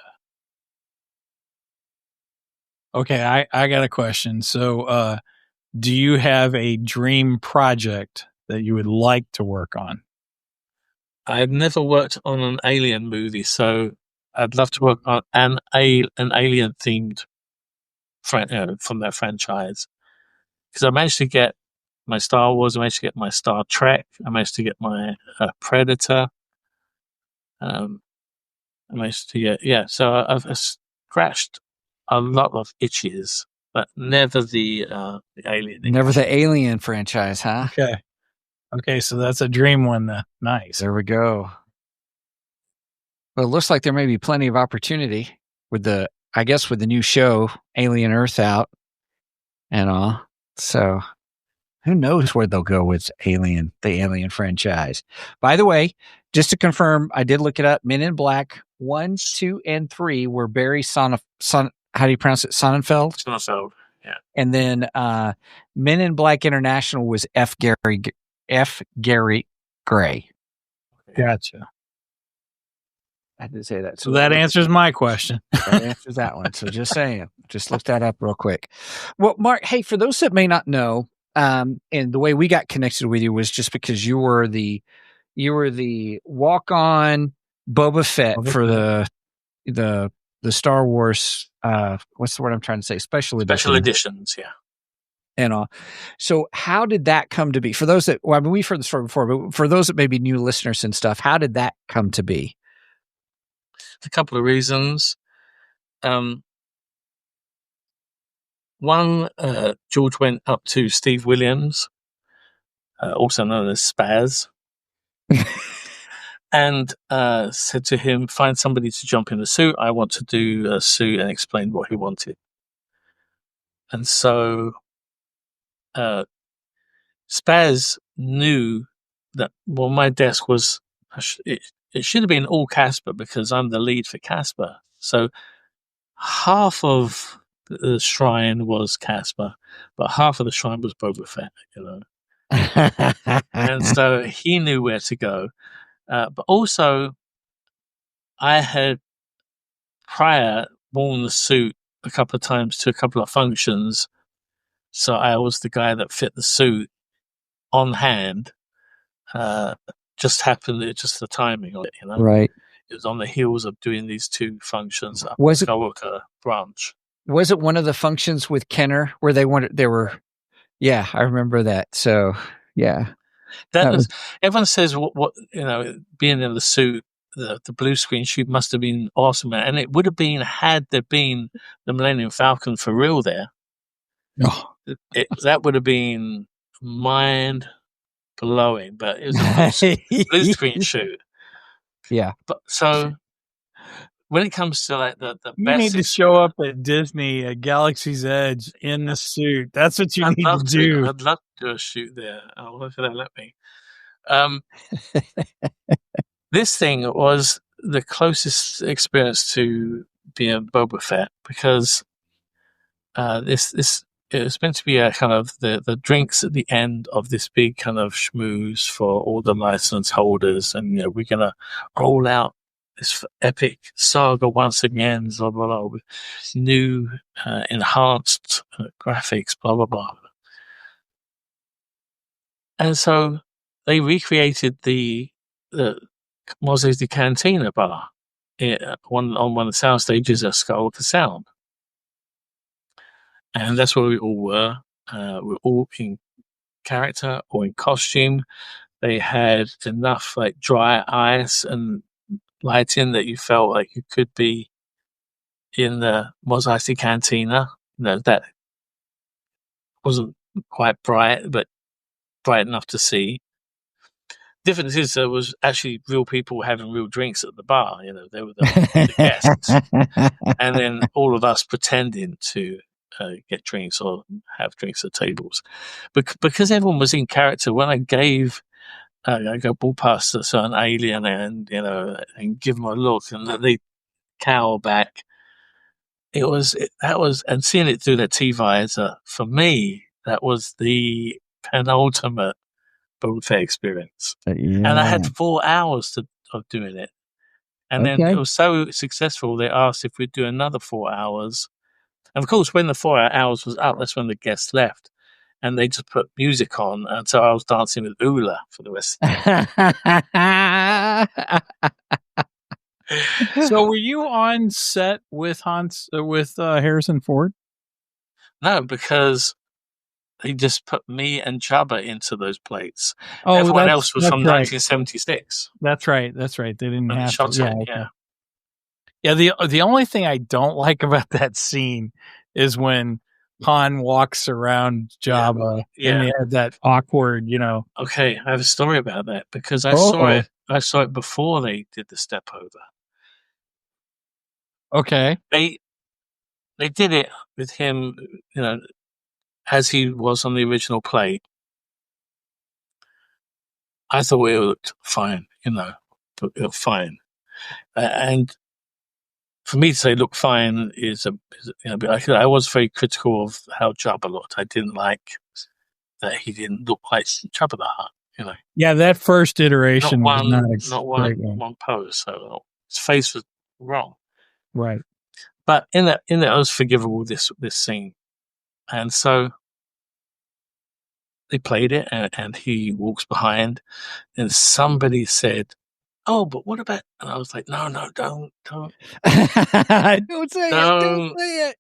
Okay, I got a question. So, do you have a dream project that you would like to work on? I've never worked on an alien movie, so I'd love to work on an alien themed from that franchise. Because I managed to get my Star Wars, I managed to get my Star Trek, I managed to get my Predator. I managed to get So I've scratched a lot of itches, but never the alien. Never the Alien franchise, huh? Okay, so that's a dream one. Nice. There we go. Well, it looks like there may be plenty of opportunity with the new show Alien Earth out and all. So who knows where they'll go with the Alien franchise. By the way, just to confirm, I did look it up. Men in Black 1, 2, and 3 were Barry how do you pronounce it? Sonnenfeld? Sonnenfeld, yeah. And then Men in Black International was F. Gary Gray. Gotcha. I did say that. So that answers my question. That answers that one. So just saying, just look that up real quick. Well, Mark, hey, for those that may not know, and the way we got connected with you was just because you were the walk-on Boba Fett for the Star Wars. What's the word I'm trying to say? Special editions, yeah. And all. So how did that come to be? For those that, we've heard the story before, but for those that may be new listeners and stuff, how did that come to be? A couple of reasons. One, George went up to Steve Williams, also known as Spaz, and said to him, find somebody to jump in the suit. I want to do a suit, and explained what he wanted. And so Spaz knew that, well, my desk was, it should have been all Casper because I'm the lead for Casper. So half of the shrine was Casper, but half of the shrine was Boba Fett, And so he knew where to go. But also, I had prior worn the suit a couple of times to a couple of functions. So I was the guy that fit the suit on hand. Just the timing of it, Right. It was on the heels of doing these two functions. Was it Skywalker branch? Was it one of the functions with Kenner where yeah, I remember that. So yeah. Everyone says what being in the suit, the blue screen shoot must have been awesome, and it would have been had there been the Millennium Falcon for real there. Oh. That would have been mind blowing, but it was a blue screen shoot. Yeah. But so when it comes to like the you need to show up at Disney at Galaxy's Edge in the suit. That's what you need to do. I'd love to do a shoot there. I'll look if they'll let me. This thing was the closest experience to being Boba Fett because it was meant to be a kind of the drinks at the end of this big kind of schmooze for all the license holders, and we're gonna roll out this epic saga once again, blah blah blah, with new enhanced graphics, blah blah blah. And so they recreated the Moses de Cantina bar on one of the sound stages at Skywalker Sound. And that's where we all were. We're all in character or in costume. They had enough like dry ice and lighting that you felt like you could be in the Mos Eisley Cantina. That wasn't quite bright, but bright enough to see. Difference is there was actually real people having real drinks at the bar. They were the guests, and then all of us pretending to get drinks or have drinks at tables. But because everyone was in character, when I gave I go ball past a certain alien and and give them a look, and then they cower back. And seeing it through the T-visor, for me, that was the penultimate Boba Fett experience. Yeah. And I had 4 hours of doing it. And then it was so successful, they asked if we'd do another 4 hours. And of course, when the 4 hours was up, that's when the guests left. And they just put music on. And so I was dancing with Ula for the rest of the So were you on set with Harrison Ford? No, because he just put me and Jabba into those plates. Oh, everyone else was from right. 1976. That's right. They didn't And have shot to. it, Yeah. Yeah. The only thing I don't like about that scene is when Han walks around Jabba and they have that awkward, Okay, I have a story about that because I saw it. I saw it before they did the step over. Okay. They did it with him, as he was on the original play. I thought it looked fine, fine. And for me to say look fine is I was very critical of how Jabba looked. I didn't like that he didn't look like Jabba the Hutt, Yeah, that first iteration not was one pose. So his face was wrong. Right. But in that was forgivable, this scene. And so they played it and he walks behind and somebody said, "Oh, but what about," and I was like, no, don't don't say it.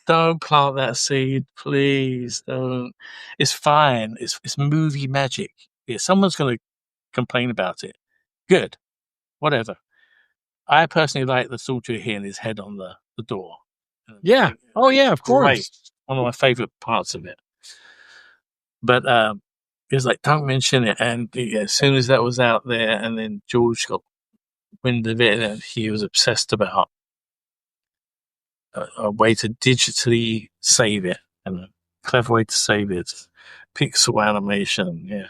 Don't plant that seed, please. Don't. It's fine. It's movie magic. If someone's going to complain about it, good. Whatever. I personally like the soldier hitting his head on the door. Yeah. Oh, yeah, of course. Great. One of my favorite parts of it. But he was like, don't mention it. And as soon as that was out there, and then George got wind of it, and he was obsessed about a way to digitally save it, and a clever way to save it. Pixel animation, yeah.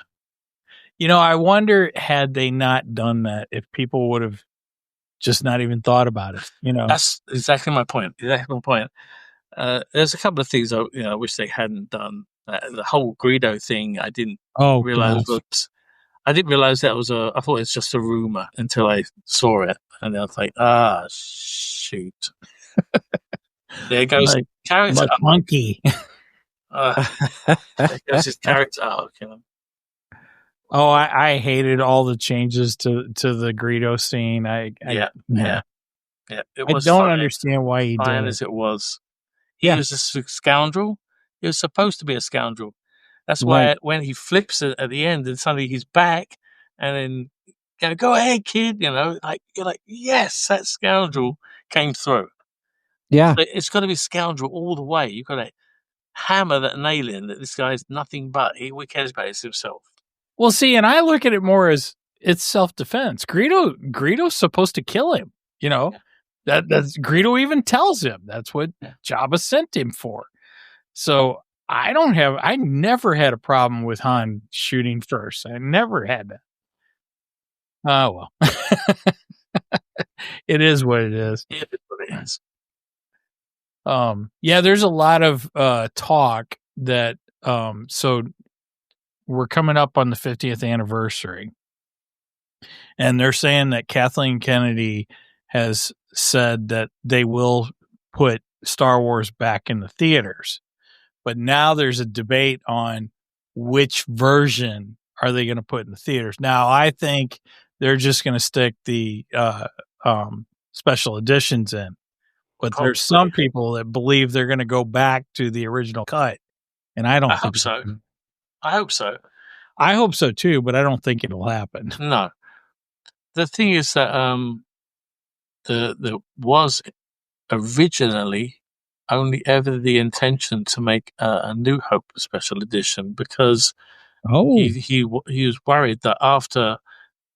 I wonder, had they not done that, if people would have just not even thought about it, That's exactly my point. There's a couple of things I wish they hadn't done. The whole Greedo thing, I didn't realize I didn't realize that was I thought it was just a rumor until I saw it, and I was like, shoot. There goes character monkey. There goes his character arc, Oh, I hated all the changes to the Greedo scene. Yeah. I don't understand why he did it. As it was. He was a scoundrel. He was supposed to be a scoundrel. That's why when he flips it at the end and suddenly he's back and then go ahead, kid, you're like, yes, that scoundrel came through. Yeah. So it's got to be scoundrel all the way. You've got to hammer that nail in that this guy's nothing but he cares about himself. Well, see, and I look at it more as it's self-defense. Greedo's supposed to kill him, That's Greedo even tells him that's what Jabba sent him for. So I never had a problem with Han shooting first. I never had that. Oh, well. It is what it is. It is what it is. Yeah, there's a lot of talk that so we're coming up on the 50th anniversary, and they're saying that Kathleen Kennedy has said that they will put Star Wars back in the theaters. But now there's a debate on which version are they going to put in the theaters. Now, I think they're just going to stick the special editions in. But there's some people that believe they're going to go back to the original cut. And I hope so. I hope so. I hope so too, but I don't think it'll happen. No. The thing is that there was originally only ever the intention to make a New Hope special edition because he was worried that after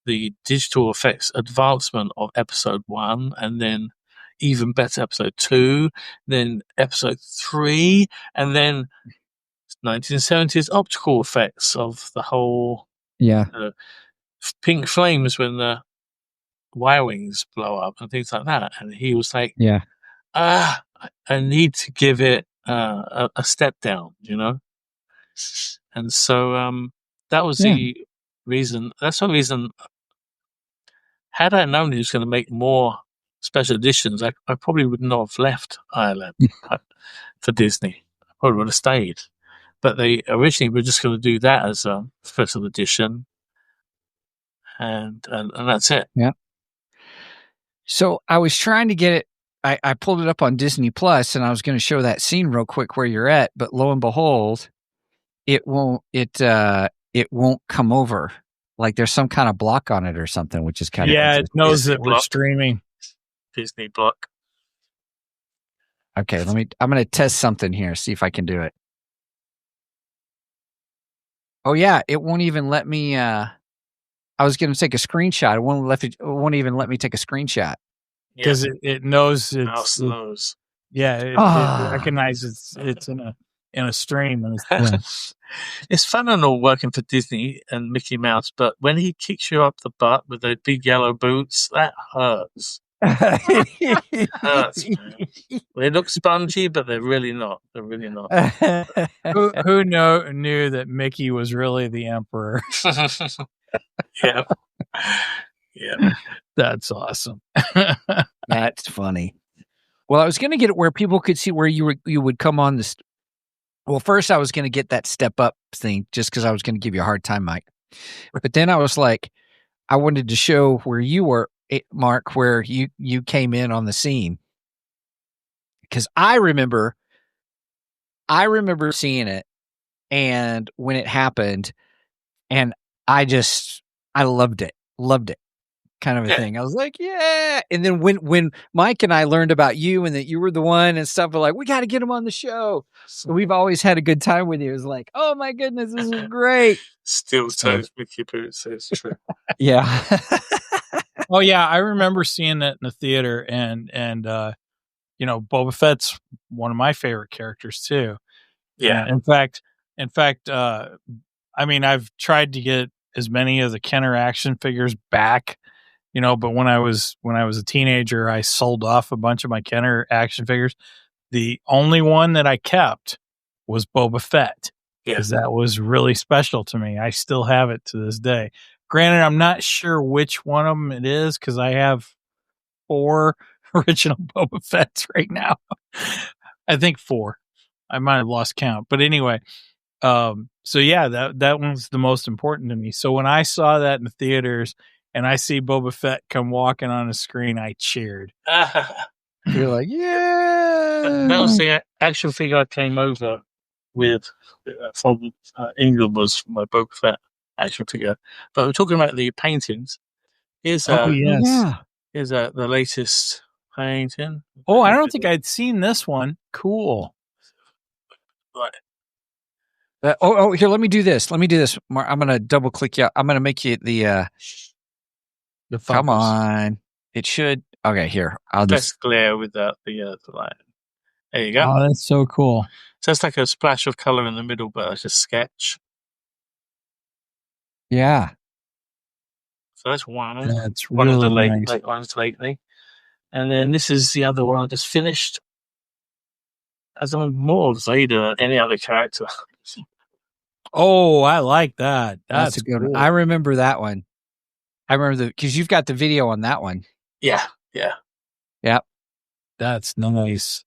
the digital effects advancement of episode 1 and then even better episode 2, then episode 3, and then 1970s optical effects of the whole pink flames when the Y-wings blow up and things like that. And he was like, I need to give it a step down, And so that was the reason. That's the reason had I known he was going to make more special editions, I probably would not have left Ireland for Disney. I probably would have stayed. But they originally were just going to do that as a special edition, and that's it. Yeah. So I was trying to get it. I pulled it up on Disney Plus, and I was going to show that scene real quick where you're at, but lo and behold, it won't. It won't come over. Like there's some kind of block on it or something, which is kind of it knows Disney that we're block. streaming. Disney block. Okay, I'm going to test something here. See if I can do it. Oh yeah, it won't even let me. I was going to take a screenshot. It won't even let me take a screenshot because it knows Mouse knows. Yeah, it recognizes it's in a stream. And it's fun and all working for Disney and Mickey Mouse, but when he kicks you up the butt with those big yellow boots, that hurts. It hurts, man. They look spongy, but they're really not. They're really not. Who knew that Mickey was really the emperor? Yeah. Yeah. That's awesome. That's funny. Well, I was going to get it where people could see where you would come on this. Well, first I was going to get that step up thing just because I was going to give you a hard time, Mike. But then I was like, I wanted to show where you were, Mark, where you came in on the scene. Because I remember seeing it, and when it happened, and I loved it, kind of a thing. I was like, yeah. And then when Mike and I learned about you and that you were the one and stuff, we're like, we got to get him on the show. So we've always had a good time with you. It was like, oh my goodness, this is great. Still toes Mickey Boots. It's true. Yeah. Oh yeah, I remember seeing that in the theater, and Boba Fett's one of my favorite characters too. Yeah. In fact, I mean, I've tried to get as many of the Kenner action figures back, but when I was a teenager, I sold off a bunch of my Kenner action figures. The only one that I kept was Boba Fett, because that was really special to me. I still have it to this day. Granted, I'm not sure which one of them it is, because I have 4 original Boba Fetts right now. I think 4. I might have lost count, but anyway. So yeah, that one's the most important to me. So when I saw that in the theaters and I see Boba Fett come walking on the screen, I cheered. You're like, yeah. That was the action figure I came over with from England, was my Boba Fett action figure. But we're talking about the paintings. Here's the latest painting. Oh, I don't think I'd seen this one. Cool. Right. Here, let me do this. Mark, I'm going to double click you. I'm going to make you the come on. It should. Okay, here. I'll just glare with the light. There you go. Oh, that's so cool. So it's like a splash of color in the middle, but it's a sketch. Yeah. So that's one. That's one of the really nice. late ones lately. And then this is the other one I just finished. As I'm more Vader than any other character. Oh, I like that. That's a good one. I remember that one. I remember because you've got the video on that one. Yeah. Yep. That's nice.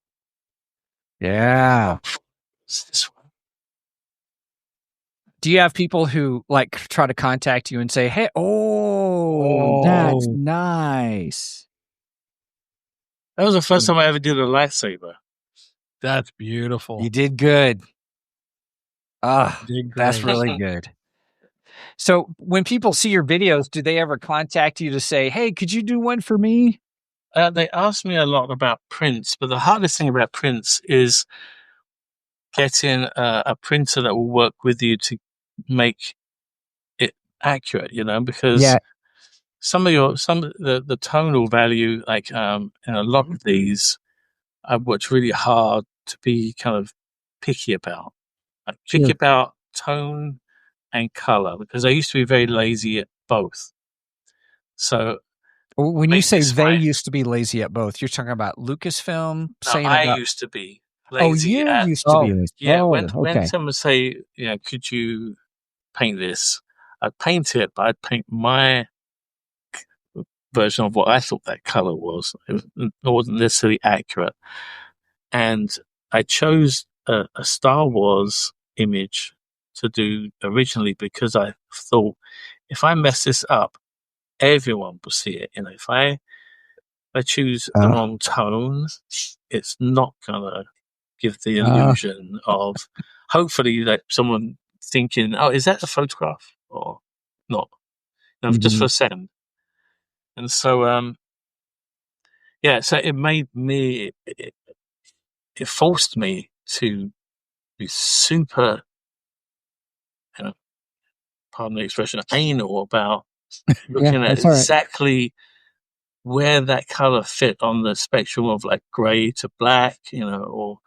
Yeah. What's this one? Do you have people who like try to contact you and say, hey, that's nice. That was the first time I ever did a lightsaber. That's beautiful. You did good. That's really good. So when people see your videos, do they ever contact you to say, hey, could you do one for me? They ask me a lot about prints, but the hardest thing about prints is getting a printer that will work with you to make it accurate, because some of the tonal value, like in a lot of these, I've worked really hard to be kind of picky about. Picky about tone and color, because I used to be very lazy at both. So when you say they used to be lazy at both, you're talking about Lucasfilm? I used to be lazy. Used to be lazy. Yeah, when someone say, could you paint this? I'd paint it, but I'd paint my version of what I thought that color was. It wasn't necessarily accurate. And I chose a Star Wars image to do originally because I thought if I mess this up, everyone will see it. If I choose the wrong tone, it's not gonna give the illusion of hopefully like someone thinking, "Oh, is that a photograph or not?" Just for a second. And so, so it made me. It forced me to be super, pardon the expression, anal about looking at exactly where that color fit on the spectrum of like gray to black, or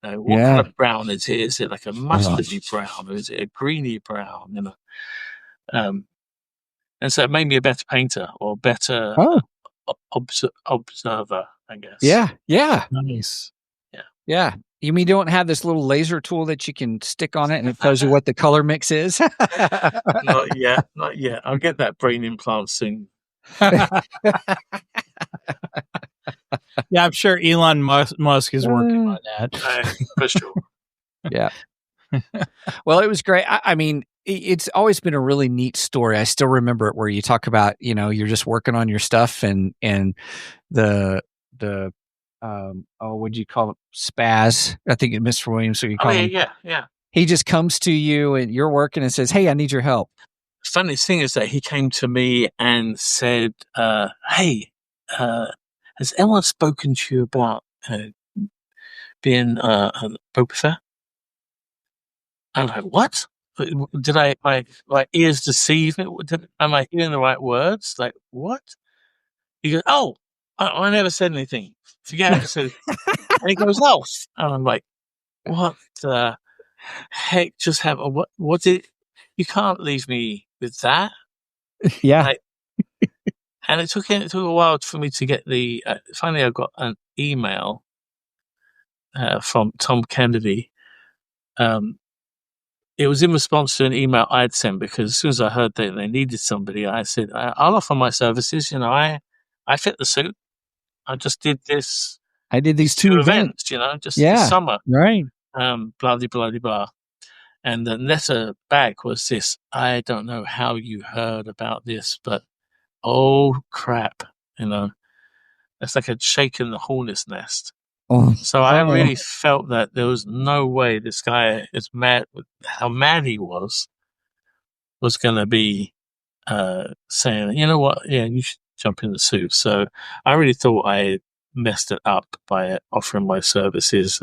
what kind of brown is it? Is it like a mustardy brown, or is it a greeny brown? And so it made me a better painter or better observer, I guess. Yeah. Nice. Yeah. You mean you don't have this little laser tool that you can stick on it and it tells you what the color mix is? Not yet. I'll get that brain implant soon. Yeah, I'm sure Elon Musk is working on that. For sure. Yeah. Well, it was great. I mean, it's always been a really neat story. I still remember it where you talk about, you're just working on your stuff and the what'd you call it? Spaz. I think it's Mr. Williams. So you call him. Yeah. He just comes to you and you're working and says, "Hey, I need your help." Funniest thing is that he came to me and said, "Hey, has anyone spoken to you about being a Boba Fett?" I'm like, "What? Did my ears deceive me? Am I hearing the right words? Like, what?" He goes, "Oh, I never said anything. Forget it." So, and he goes, "Oh," and I'm like, "What the heck just happened? What did? You can't leave me with that." Yeah. Like, and it took a while for me to get the. Finally, I got an email from Tom Kennedy. It was in response to an email I'd sent because as soon as I heard that they needed somebody, I said, "I'll offer my services. I fit the suit. I just did this. I did these two events. Just this summer. Right. Blah, blah, blah. And the letter back was this: "I don't know how you heard about this, but oh crap, it's like a shake in the hornet's nest." So I really felt that there was no way this guy is mad. How mad he was going to be saying, "You know what? Yeah, you should jump in the suit." So I really thought I messed it up by offering my services,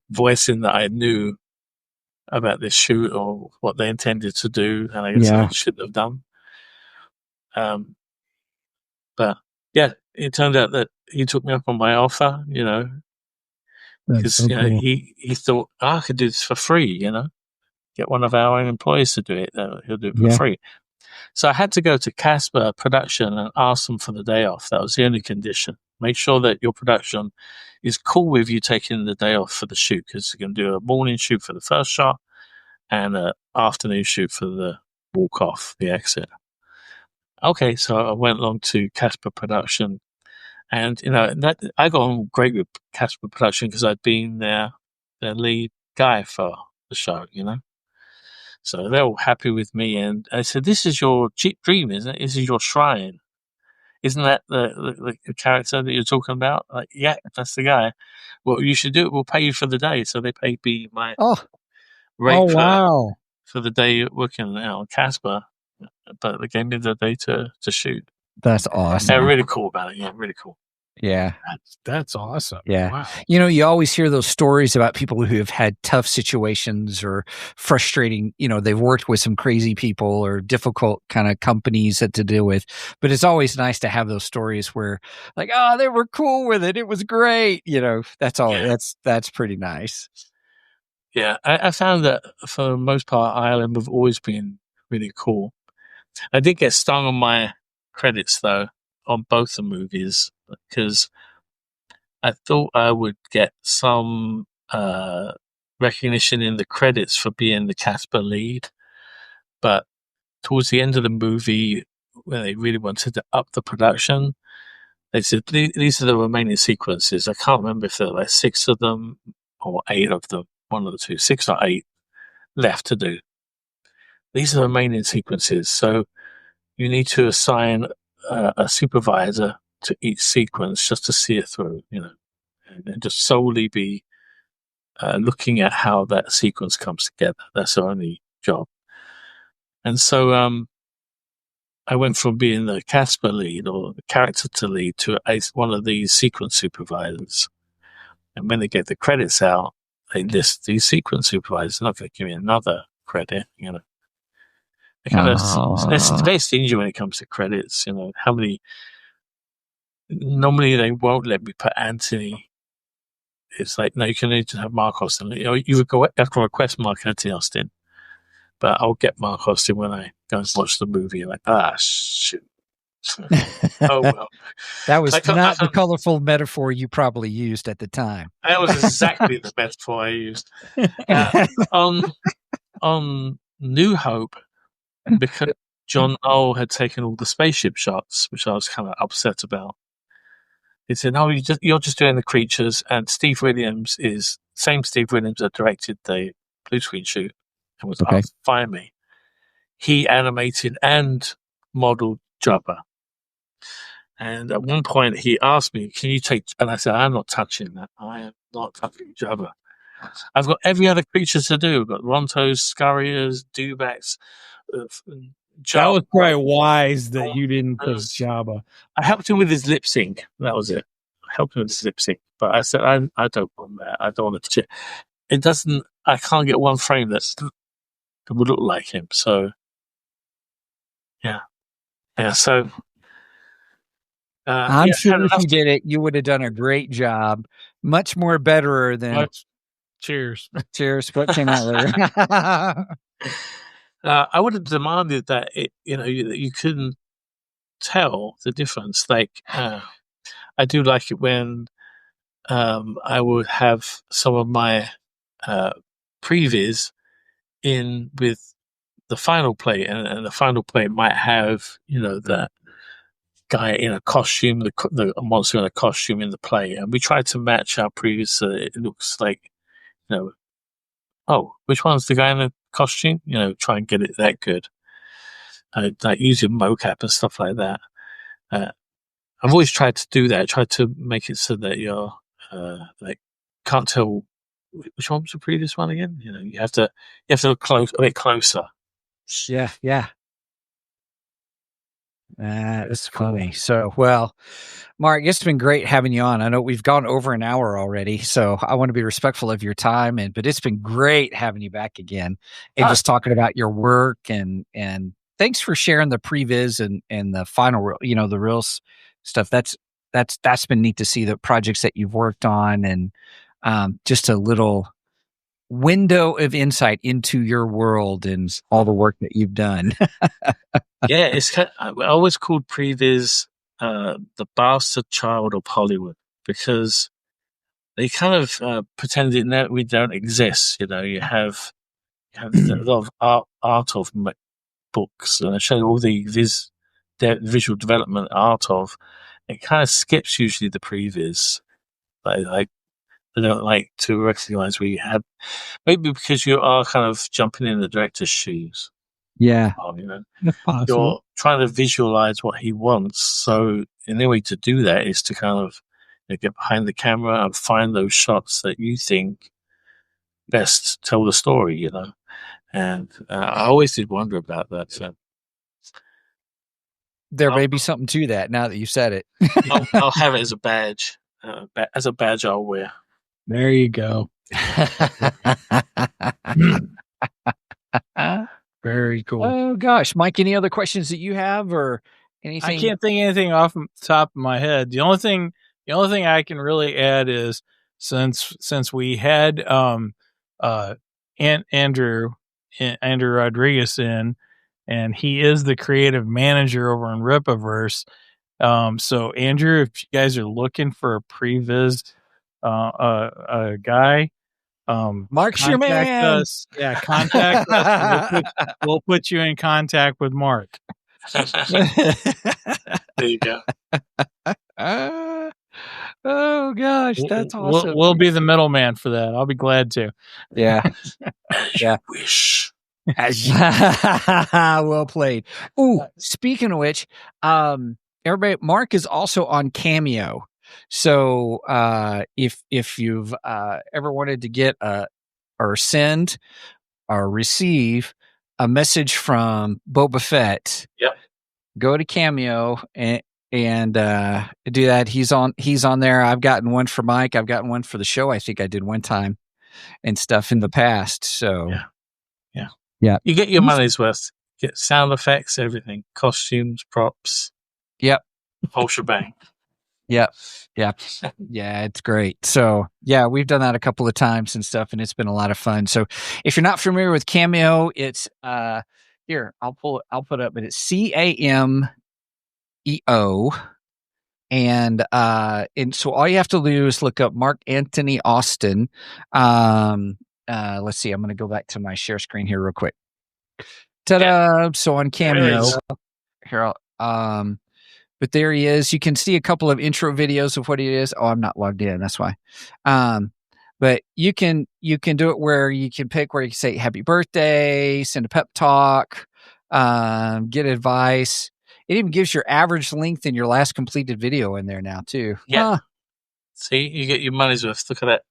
voicing that I knew about this shoot or what they intended to do, and I guess I shouldn't have done. But yeah, it turned out that he took me up on my offer, because so cool. he thought, I could do this for free, get one of our own employees to do it. He'll do it for free. So I had to go to Casper Production and ask them for the day off. That was the only condition. Make sure that your production is cool with you taking the day off for the shoot, because you're going to do a morning shoot for the first shot and an afternoon shoot for the walk off, the exit. Okay, so I went along to Casper Production, and that I got on great with Casper Production because I'd been their lead guy for the show, So they're all happy with me, and I said, "This is your Jeep dream, isn't it? This is your shrine. Isn't that the character that you're talking about?" Like, yeah, that's the guy. Well, you should do it. We'll pay you for the day. So they paid me my rate for the day working on Casper, but they gave me the day to shoot. That's awesome. Yeah, really cool about it. Yeah, really cool. Yeah. That's awesome. Yeah. Wow. You always hear those stories about people who have had tough situations or frustrating, they've worked with some crazy people or difficult kind of companies to deal with. But it's always nice to have those stories where like, oh, they were cool with it. It was great. That's all. Yeah. That's pretty nice. Yeah. I found that for the most part, Ireland have always been really cool. I did get stung on my credits though, on both the movies, because I thought I would get some recognition in the credits for being the Casper lead, but towards the end of the movie, when they really wanted to up the production, they said, these are the remaining sequences. I can't remember if there were like 6 of them or 8 of them, one of the two, 6 or 8 left to do. These are the remaining sequences. So you need to assign a supervisor to each sequence just to see it through, and just solely be looking at how that sequence comes together. That's our only job. And so I went from being the Casper lead or the character to lead to one of these sequence supervisors. And when they get the credits out, they list these sequence supervisors. They're not going to give me another credit, They kind of, it's very stingy when it comes to credits, how many. Normally they won't let me put Anthony. It's like, no, you can need to have Mark Austin. You would go have to request Mark Anthony Austin, but I'll get Mark Austin when I go and watch the movie. Like, shoot. Oh, well. That was not the colorful metaphor you probably used at the time. That was exactly the metaphor I used. On New Hope, because John Knoll had taken all the spaceship shots, which I was kind of upset about. He said, "No, you're just doing the creatures." And Steve Williams that directed the blue screen shoot and was asked to fire me. He animated and modeled Jabba. And at one point, he asked me, "Can you take?" And I said, "I'm not touching that. I am not touching Jabba. I've got every other creature to do. I've got Rontos, Scurriers, Dewbacks." That was probably wise that you didn't take Jabba. I helped him with his lip sync. That was it. I helped him with his lip sync. But I said, I don't want that. I don't want to touch it. It doesn't, I can't get one frame that would look like him. So, yeah. Yeah, so. I'm sure if you did it, you would have done a great job. Much more better than. Cheers. Cheers. What came out later? I would have demanded that you couldn't tell the difference. Like, I do like it when I would have some of my previs in with the final plate, and the final plate might have that guy in a costume, the monster in a costume in the play, and we tried to match our previs so it looks like which one's the guy in the costume? Try and get it that good. Like using mocap and stuff like that. I've always tried to do that. I tried to make it so that you're can't tell which one was the previous one again. You have to look a bit closer. Yeah. That's funny. So, well, Mark, it's been great having you on. I know we've gone over an hour already, so I want to be respectful of your time. But it's been great having you back again and just talking about your work and thanks for sharing the previs and the final, the real stuff. That's been neat to see the projects that you've worked on and just a little window of insight into your world and all the work that you've done. Yeah, it's I always called previs the bastard child of Hollywood because they kind of pretended that we don't exist. You have a lot of art of books, and I show all the visual development art of. It kind of skips usually the previs. Like they don't like to recognize we have, maybe because you are kind of jumping in the director's shoes. Yeah. You're trying to visualize what he wants. So the only way to do that is to kind of get behind the camera and find those shots that you think best tell the story, And I always did wonder about that. So. There may be something to that now that you said it. I'll have it as a badge. As a badge I'll wear. There you go. Very cool. Oh gosh, Mike, any other questions that you have or anything? I can't think of anything off the top of my head. The only thing I can really add is since we had Andrew Rodriguez in, and he is the creative manager over in Ripaverse. So Andrew, if you guys are looking for a previs guy, Mark's your man. Us. Yeah, contact us. We'll put you in contact with Mark. There you go. Oh gosh, that's awesome. We'll be the middleman for that. I'll be glad to. Yeah. As Yeah. you wish. Well played. Ooh, speaking of which, everybody, Mark is also on Cameo. So if you've ever wanted to get or send or receive a message from Boba Fett, Yep. go to Cameo and do that. He's on there. I've gotten one for Mike. I've gotten one for the show. I think I did one time and stuff in the past. So yeah. You get your money's worth. Get sound effects, everything, costumes, props. Yep. Whole shebang. Yep. Yeah, it's great. So yeah, we've done that a couple of times and stuff, and it's been a lot of fun. So if you're not familiar with Cameo, it's here, I'll put up, but it's CAMEO. And so all you have to do is look up Mark Anthony Austin. Let's see, I'm gonna go back to my share screen here real quick. Ta-da! So on Cameo, here, but there he is. You can see a couple of intro videos of what he is. Oh, I'm not logged in. That's why. But you can do it where you can pick where you can say happy birthday, send a pep talk, get advice. It even gives your average length in your last completed video in there now too. Yeah. See, you get your money's worth. Look at that.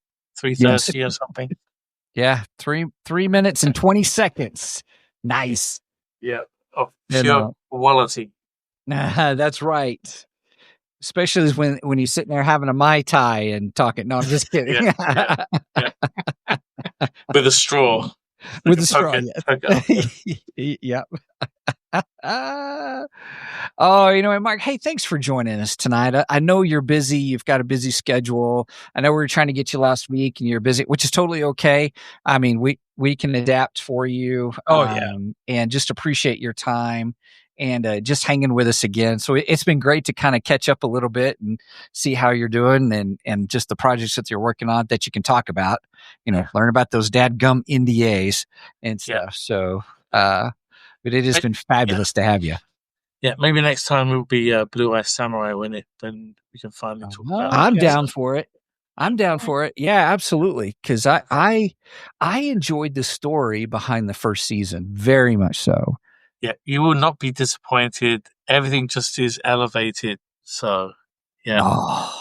3:30 or something. Yeah. 3 minutes and 20 seconds. Nice. Yeah. Of pure quality. That's right. Especially when you're sitting there having a Mai Tai and talking. No, I'm just kidding. Yeah. With a straw. With a straw, yes. Yep. Oh, you know what, Mark? Hey, thanks for joining us tonight. I know you're busy. You've got a busy schedule. I know we were trying to get you last week, and you're busy, which is totally okay. I mean, we can adapt for you. And just appreciate your time and just hanging with us again. So it's been great to kind of catch up a little bit and see how you're doing and just the projects that you're working on that you can talk about. You know, learn about those dadgum NDAs and stuff. Yeah. So, but it has been fabulous to have you. Yeah, maybe next time we'll be Blue Eye Samurai when we can finally talk about it. I'm down for it. I'm down for it. Yeah, absolutely. Because I enjoyed the story behind the first season very much so. Yeah, you will not be disappointed. Everything just is elevated. So, yeah,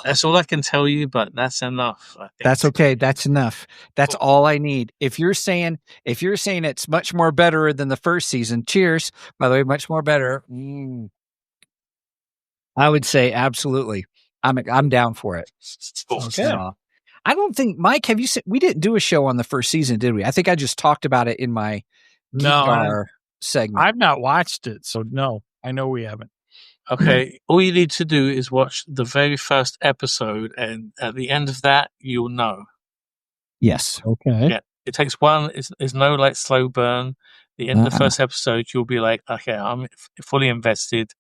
that's all I can tell you, but that's enough. I think. That's okay. That's enough. That's all I need. If you're saying it's much more better than the first season, cheers. By the way, much more better. I would say absolutely. I'm down for it. Okay. I don't think, Mike, have you seen, we didn't do a show on the first season, did we? I think I just talked about it in my segment. I've not watched it, so no, I know we haven't. Okay, all you need to do is watch the very first episode, and at the end of that, you'll know. Yes. Okay. Yeah, it takes one. It's no like slow burn. The end of the first episode, you'll be like, okay, I'm fully invested.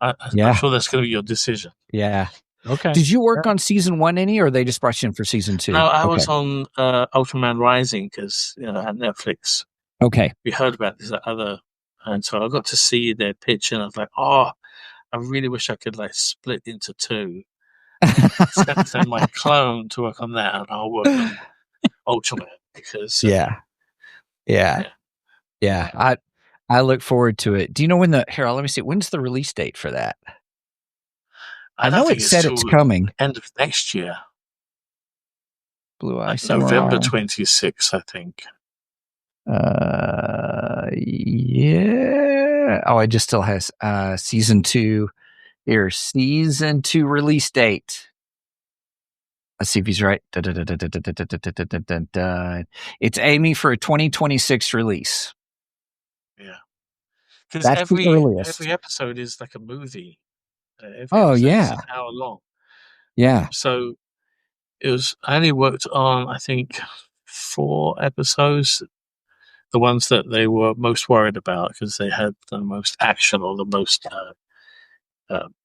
I'm sure that's going to be your decision. Yeah. Okay. Did you work on season 1 any, or they just brought you in for season 2? No, I was on Ultraman Rising because at Netflix. Okay. We heard about this other, and so I got to see their pitch, and I was like, oh, I really wish I could like split into 2. Send my clone to work on that, and I'll work on Ultraman because I look forward to it. Do you know when let me see, when's the release date for that? I know it said it's coming. End of next year. Blue Eye November 26th, I think. Yeah. Oh, it just still has season 2 here. Season 2 release date. Let's see if he's right. It's aiming for a 2026 release. Yeah. Because every episode is like a movie. Every episode is an hour long. Yeah. So I only worked on, I think, 4 episodes. The ones that they were most worried about because they had the most action or the most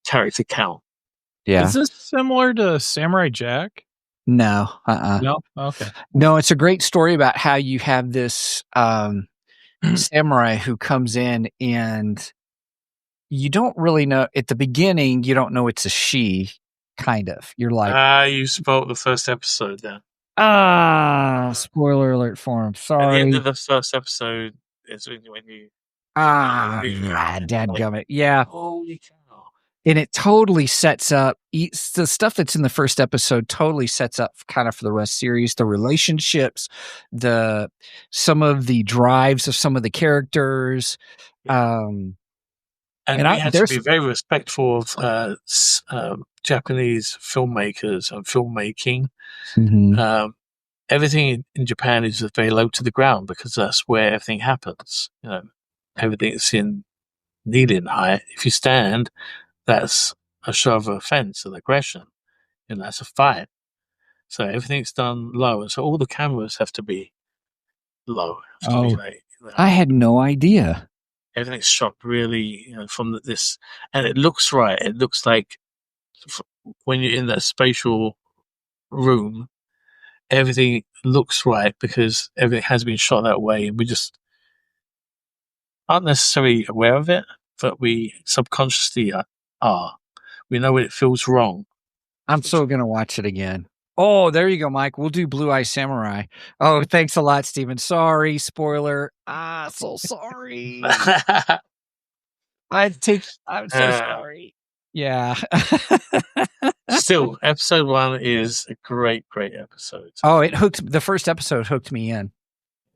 character count. Yeah. Is this similar to Samurai Jack? No. No? Okay. No, it's a great story about how you have this samurai who comes in and you don't really know at the beginning. You don't know it's a she. Kind of. You're like, you spoiled the first episode then. spoiler alert for him. At the end Sorry. of the first episode is when you Dadgummit. Yeah. holy cow. And it totally sets up the stuff that's in the first episode totally sets up kind of for the rest of the series, the relationships, some of the drives of some of the characters. And we had to be very respectful of Japanese filmmakers and filmmaking. Mm-hmm. Everything in Japan is very low to the ground because that's where everything happens. You know, everything's in kneeling height. If you stand, that's a show of offense and aggression, and that's a fight. So everything's done low, and so all the cameras have to be low. I had no idea. Everything's shot really from this, and it looks right. It looks like when you're in that spatial room, everything looks right because everything has been shot that way, and we just aren't necessarily aware of it, but we subconsciously are. We know when it feels wrong. I'm so going to watch it again. Oh, there you go, Mike. We'll do Blue Eye Samurai. Oh, thanks a lot, Steven. Sorry, spoiler. So sorry. I'm so sorry. Yeah. Still, episode 1 is a great episode. Oh, the first episode hooked me in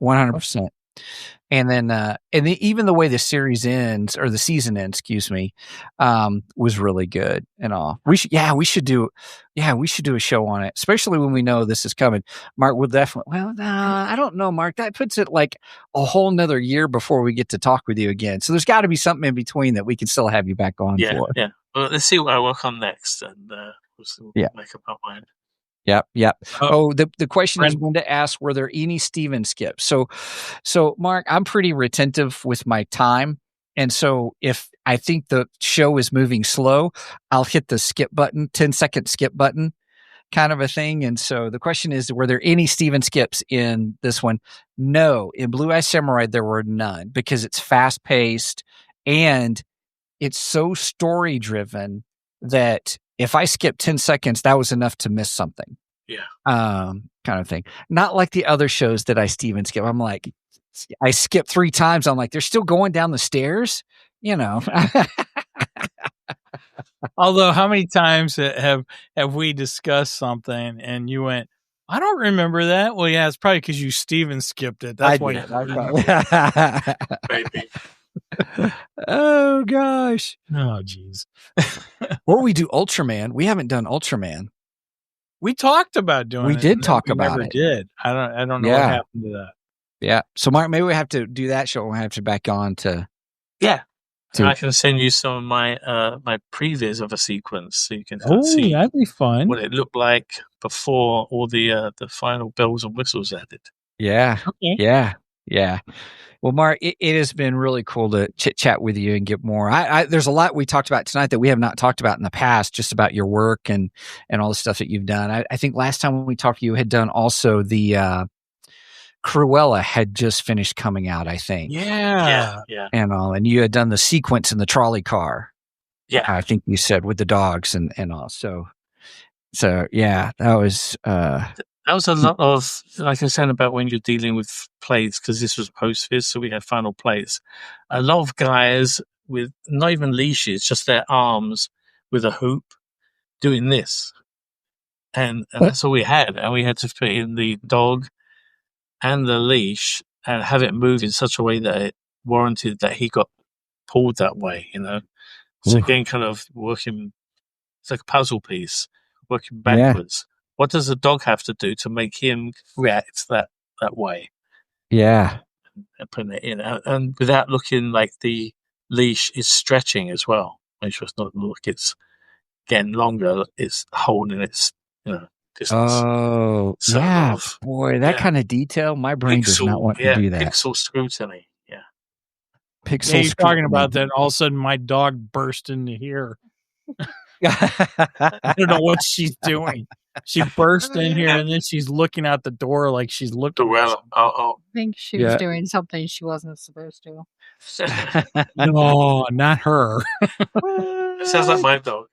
100%. And then, even the way the series ends, or the season ends, excuse me, was really good and all. We should do a show on it, especially when we know this is coming. Mark will definitely. Well, I don't know, Mark. That puts it like a whole nother year before we get to talk with you again. So there's got to be something in between that we can still have you back on for. Yeah. Well, let's see what I work on next, and we'll make up our mind. Yep. The question is going to ask, were there any Steven skips? So Mark, I'm pretty retentive with my time. And so if I think the show is moving slow, I'll hit the skip button, 10-second skip button kind of a thing. And so the question is, were there any Steven skips in this one? No. In Blue Eye Samurai, there were none because it's fast paced and it's so story driven that if I skipped 10 seconds, that was enough to miss something. Yeah. Kind of thing. Not like the other shows that I Steven skip. I'm like, I skipped 3 times. I'm like, they're still going down the stairs, Although, how many times have we discussed something and you went, I don't remember that? Well, yeah, it's probably because you Steven skipped it. That's why. Maybe. Oh gosh. Oh geez. Or we do Ultraman. We haven't done Ultraman. We talked about doing it. We did talk about it. Never did. I don't know what happened to that. Yeah. So Mark, maybe we have to do that show. We'll have to back on to. Yeah. I can send you some of my my previews of a sequence so you can see that'd be fun. What it looked like before all the final bells and whistles added. Yeah. Okay. Yeah. Well, Mark, it has been really cool to chit chat with you and get more. There's a lot we talked about tonight that we have not talked about in the past, just about your work and all the stuff that you've done. I think last time when we talked, you had done also the Cruella had just finished coming out, I think. Yeah. And you had done the sequence in the trolley car. Yeah. I think you said with the dogs and all. So yeah, that was. That was a lot of, like I said, about when you're dealing with plays, because this was post-viz, so we had final plays. A lot of guys with not even leashes, just their arms with a hoop doing this. And that's all we had. And we had to put in the dog and the leash and have it move in such a way that it warranted that he got pulled that way, So again, kind of working, it's like a puzzle piece, working backwards. Yeah. What does the dog have to do to make him react that way? Yeah. And putting it in. And without looking like the leash is stretching as well. Make sure it's not like it's getting longer, it's holding its, distance. Oh, so yeah. Boy, that kind of detail, my brain does not want to do that. Pixel scrutiny. Yeah. Pixel you're talking about that. All of a sudden, my dog burst into here. I don't know what she's doing. She burst in here and then she's looking out the door like she's looking. Well, I think she was Yeah. doing something she wasn't supposed to. No, not her. it sounds like my dog.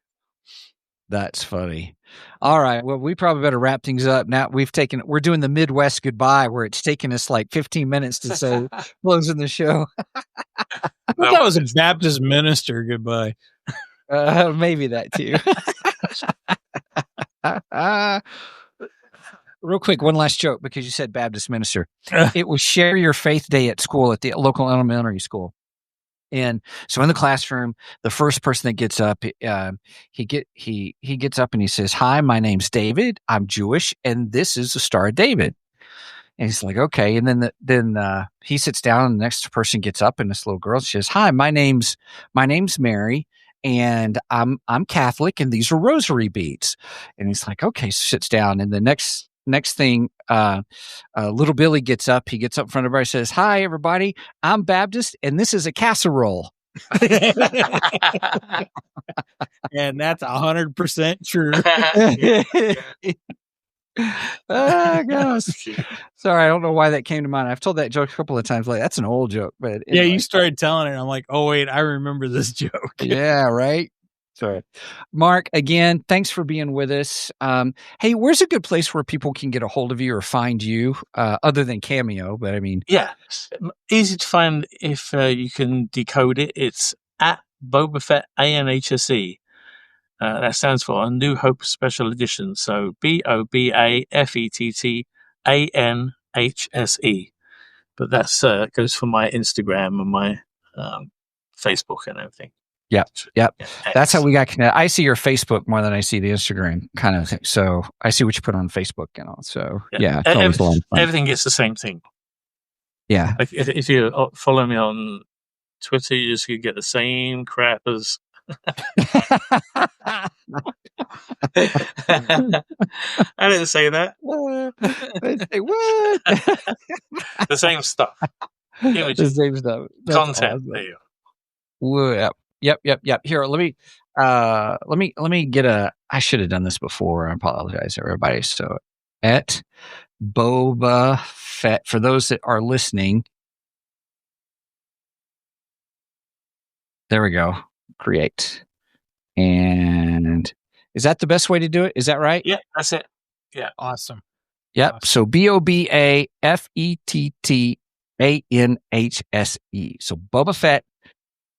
That's funny. All right. Well, we probably better wrap things up. Now we're doing the Midwest goodbye where it's taken us like 15 minutes to say closing the show. I thought that was a Baptist minister goodbye. Maybe that too. Real quick, one last joke because you said Baptist minister. It was Share Your Faith Day at school at the local elementary school. And so in the classroom, the first person that gets up, he gets up and he says, "Hi, my name's David. I'm Jewish, and this is the Star of David." And he's like, "Okay." And then he sits down, and the next person gets up, and this little girl says, "Hi, my name's Mary, and I'm Catholic, and these are rosary beads." And he's like, "Okay." So sits down, and the next thing, little Billy gets up. He gets up in front of everybody, says, "Hi, everybody. I'm Baptist, and this is a casserole." And that's 100% true. Oh gosh. Sorry, I don't know why that came to mind. I've told that joke a couple of times. Like, that's an old joke, but Yeah, anyway. you started telling it. I'm like, oh wait, I remember this joke. Yeah, right. Sorry, Mark. Again, thanks for being with us. Hey, where's a good place where people can get a hold of you or find you, other than Cameo? But I mean, Yeah, easy to find if you can decode it. It's at Boba Fett ANHSE. That stands for A New Hope Special Edition. So BOBAFETTANHSE. But that's goes for my Instagram and my Facebook and everything. Yep. Yeah, That's how we got connected. I see your Facebook more than I see the Instagram kind of thing. So I see what you put on Facebook and all. So yeah, it's always a lot of fun. Everything gets the same thing. Yeah. Like if you follow me on Twitter, you just get the same crap as. I didn't say that. What? The same stuff. The Images. same stuff. That's Content. awesome. There you Yep. Here, let me get I should have done this before. I apologize, everybody. So at Boba Fett, for those that are listening, there we go. Create. And is that the best way to do it? Is that right? Yeah, that's it. Yeah. Awesome. Yep. Awesome. So BOBAFETTANHSE. So Boba Fett,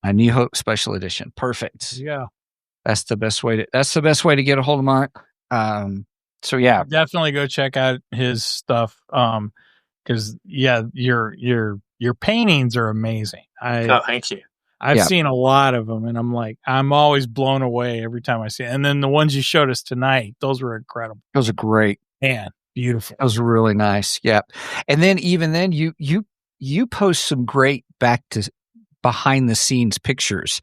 A New Hope Special Edition. Perfect. Yeah. That's the best way to get a hold of Mark. So yeah, Definitely go check out his stuff. Because your paintings are amazing. Thank you. I've seen a lot of them, and I'm always blown away every time I see it. And then the ones you showed us tonight, those were incredible. those are great. Man, beautiful. Those are really nice. Yep. And then even then you post some great behind the scenes pictures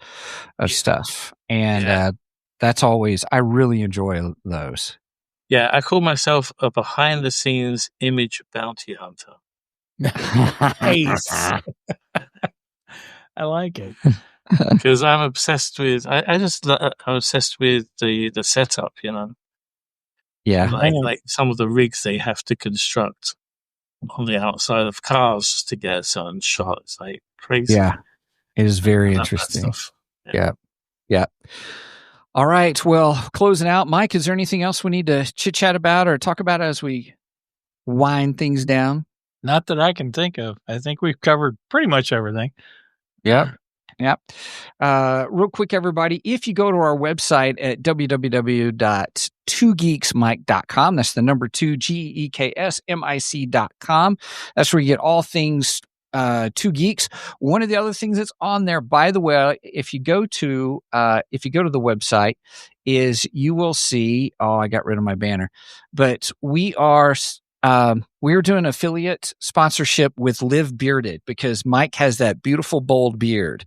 of stuff. And that's always, I really enjoy those. Yeah, I call myself a behind the scenes image bounty hunter. Nice. I like it. Because I'm obsessed with I'm obsessed with the setup, you know. Yeah. Like some of the rigs they have to construct on the outside of cars to get a certain shot. It's like crazy. Yeah. It is very interesting. Yeah. All right. Well, closing out, Mike, is there anything else we need to chit chat about or talk about as we wind things down? Not that I can think of. I think we've covered pretty much everything. Yep. Real quick, everybody, if you go to our website at www.2geeksmike.com, that's the number 2 GEEKSMIC.com. That's where you get all things Two Geeks. One of the other things that's on there, by the way, if you go to the website, is you will see. Oh, I got rid of my banner, but we're doing affiliate sponsorship with Live Bearded because Mike has that beautiful bold beard,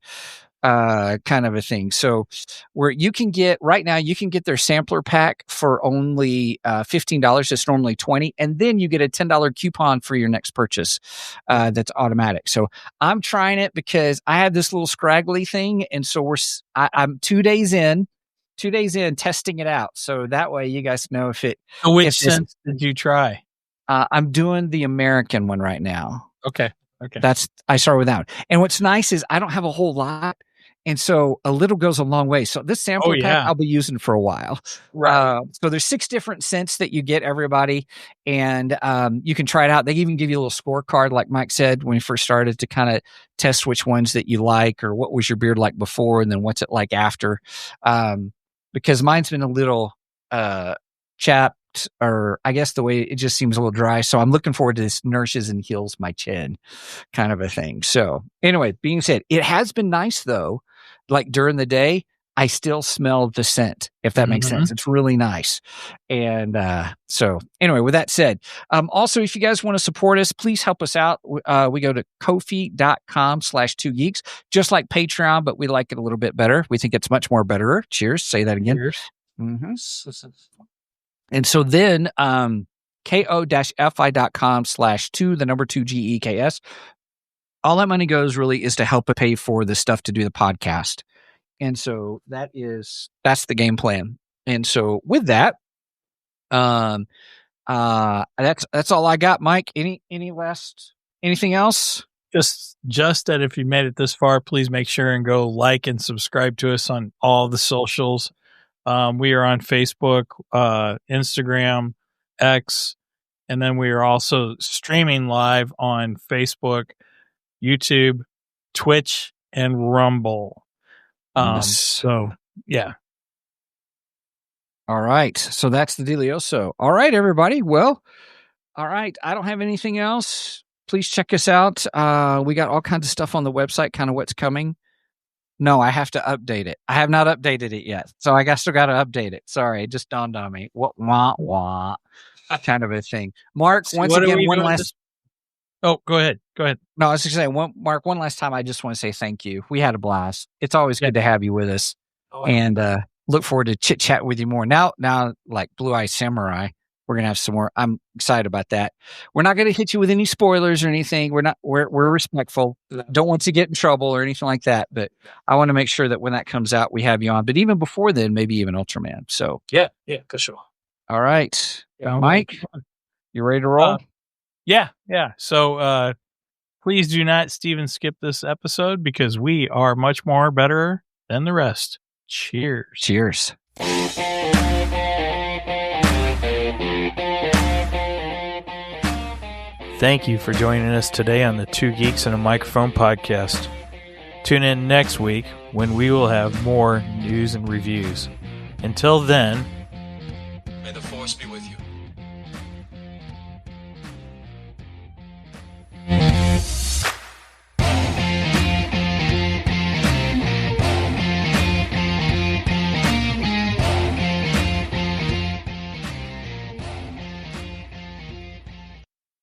kind of a thing. So where you can get their sampler pack for only $15. It's normally $20, and then you get a $10 coupon for your next purchase. That's automatic. So I'm trying it because I have this little scraggly thing, and so I'm 2 days in. 2 days in testing it out. So that way you guys know if it. So which if this- sense did you try? I'm doing the American one right now. Okay. I started with that one. And what's nice is I don't have a whole lot. And so a little goes a long way. So this sampler pack I'll be using for a while. Right. So there's 6 different scents that you get, everybody. And you can try it out. They even give you a little scorecard, like Mike said, when he first started, to kind of test which ones that you like, or what was your beard like before, and then what's it like after. Because mine's been a little chapped, or I guess the way it just seems a little dry. So I'm looking forward to this nourishes and heals my chin kind of a thing. So anyway, being said, it has been nice though. Like during the day, I still smell the scent, if that makes sense. It's really nice. And so anyway, with that said, also, if you guys want to support us, please help us out. We go to Ko-fi.com/2geeks, just like Patreon, but we like it a little bit better. We think it's much more better. Cheers. Say that again. Cheers. And so then ko-fi.com/2GEKS. All that money goes really is to help pay for the stuff to do the podcast. And so that's the game plan. And so with that, that's all I got, Mike. Anything else? Just that if you made it this far, please make sure and go like and subscribe to us on all the socials. We are on Facebook, Instagram, X, and then we are also streaming live on Facebook, YouTube, Twitch, and Rumble. So yeah. All right. So that's the dealioso. All right, everybody. Well, all right. I don't have anything else. Please check us out. We got all kinds of stuff on the website, kind of what's coming. No, I have to update it. I have not updated it yet. So I still got to update it. Sorry. It just dawned on me. Wah, kind of a thing. Mark, once again, one last. Oh, go ahead. No, I was just saying, Mark, one last time, I just want to say thank you. We had a blast. It's always good to have you with us. And look forward to chit-chat with you more. Now, like Blue Eye Samurai, we're going to have some more. I'm excited about that. We're not going to hit you with any spoilers or anything. We're respectful. Don't want to get in trouble or anything like that. But I want to make sure that when that comes out, we have you on. But even before then, maybe even Ultraman. So Yeah, for sure. all right. Mike, you ready to roll? Yeah. So please do not Steven skip this episode, because we are much more better than the rest. Cheers. Thank you for joining us today on the Two Geeks and a Microphone podcast. Tune in next week when we will have more news and reviews. Until then, May the force be with you.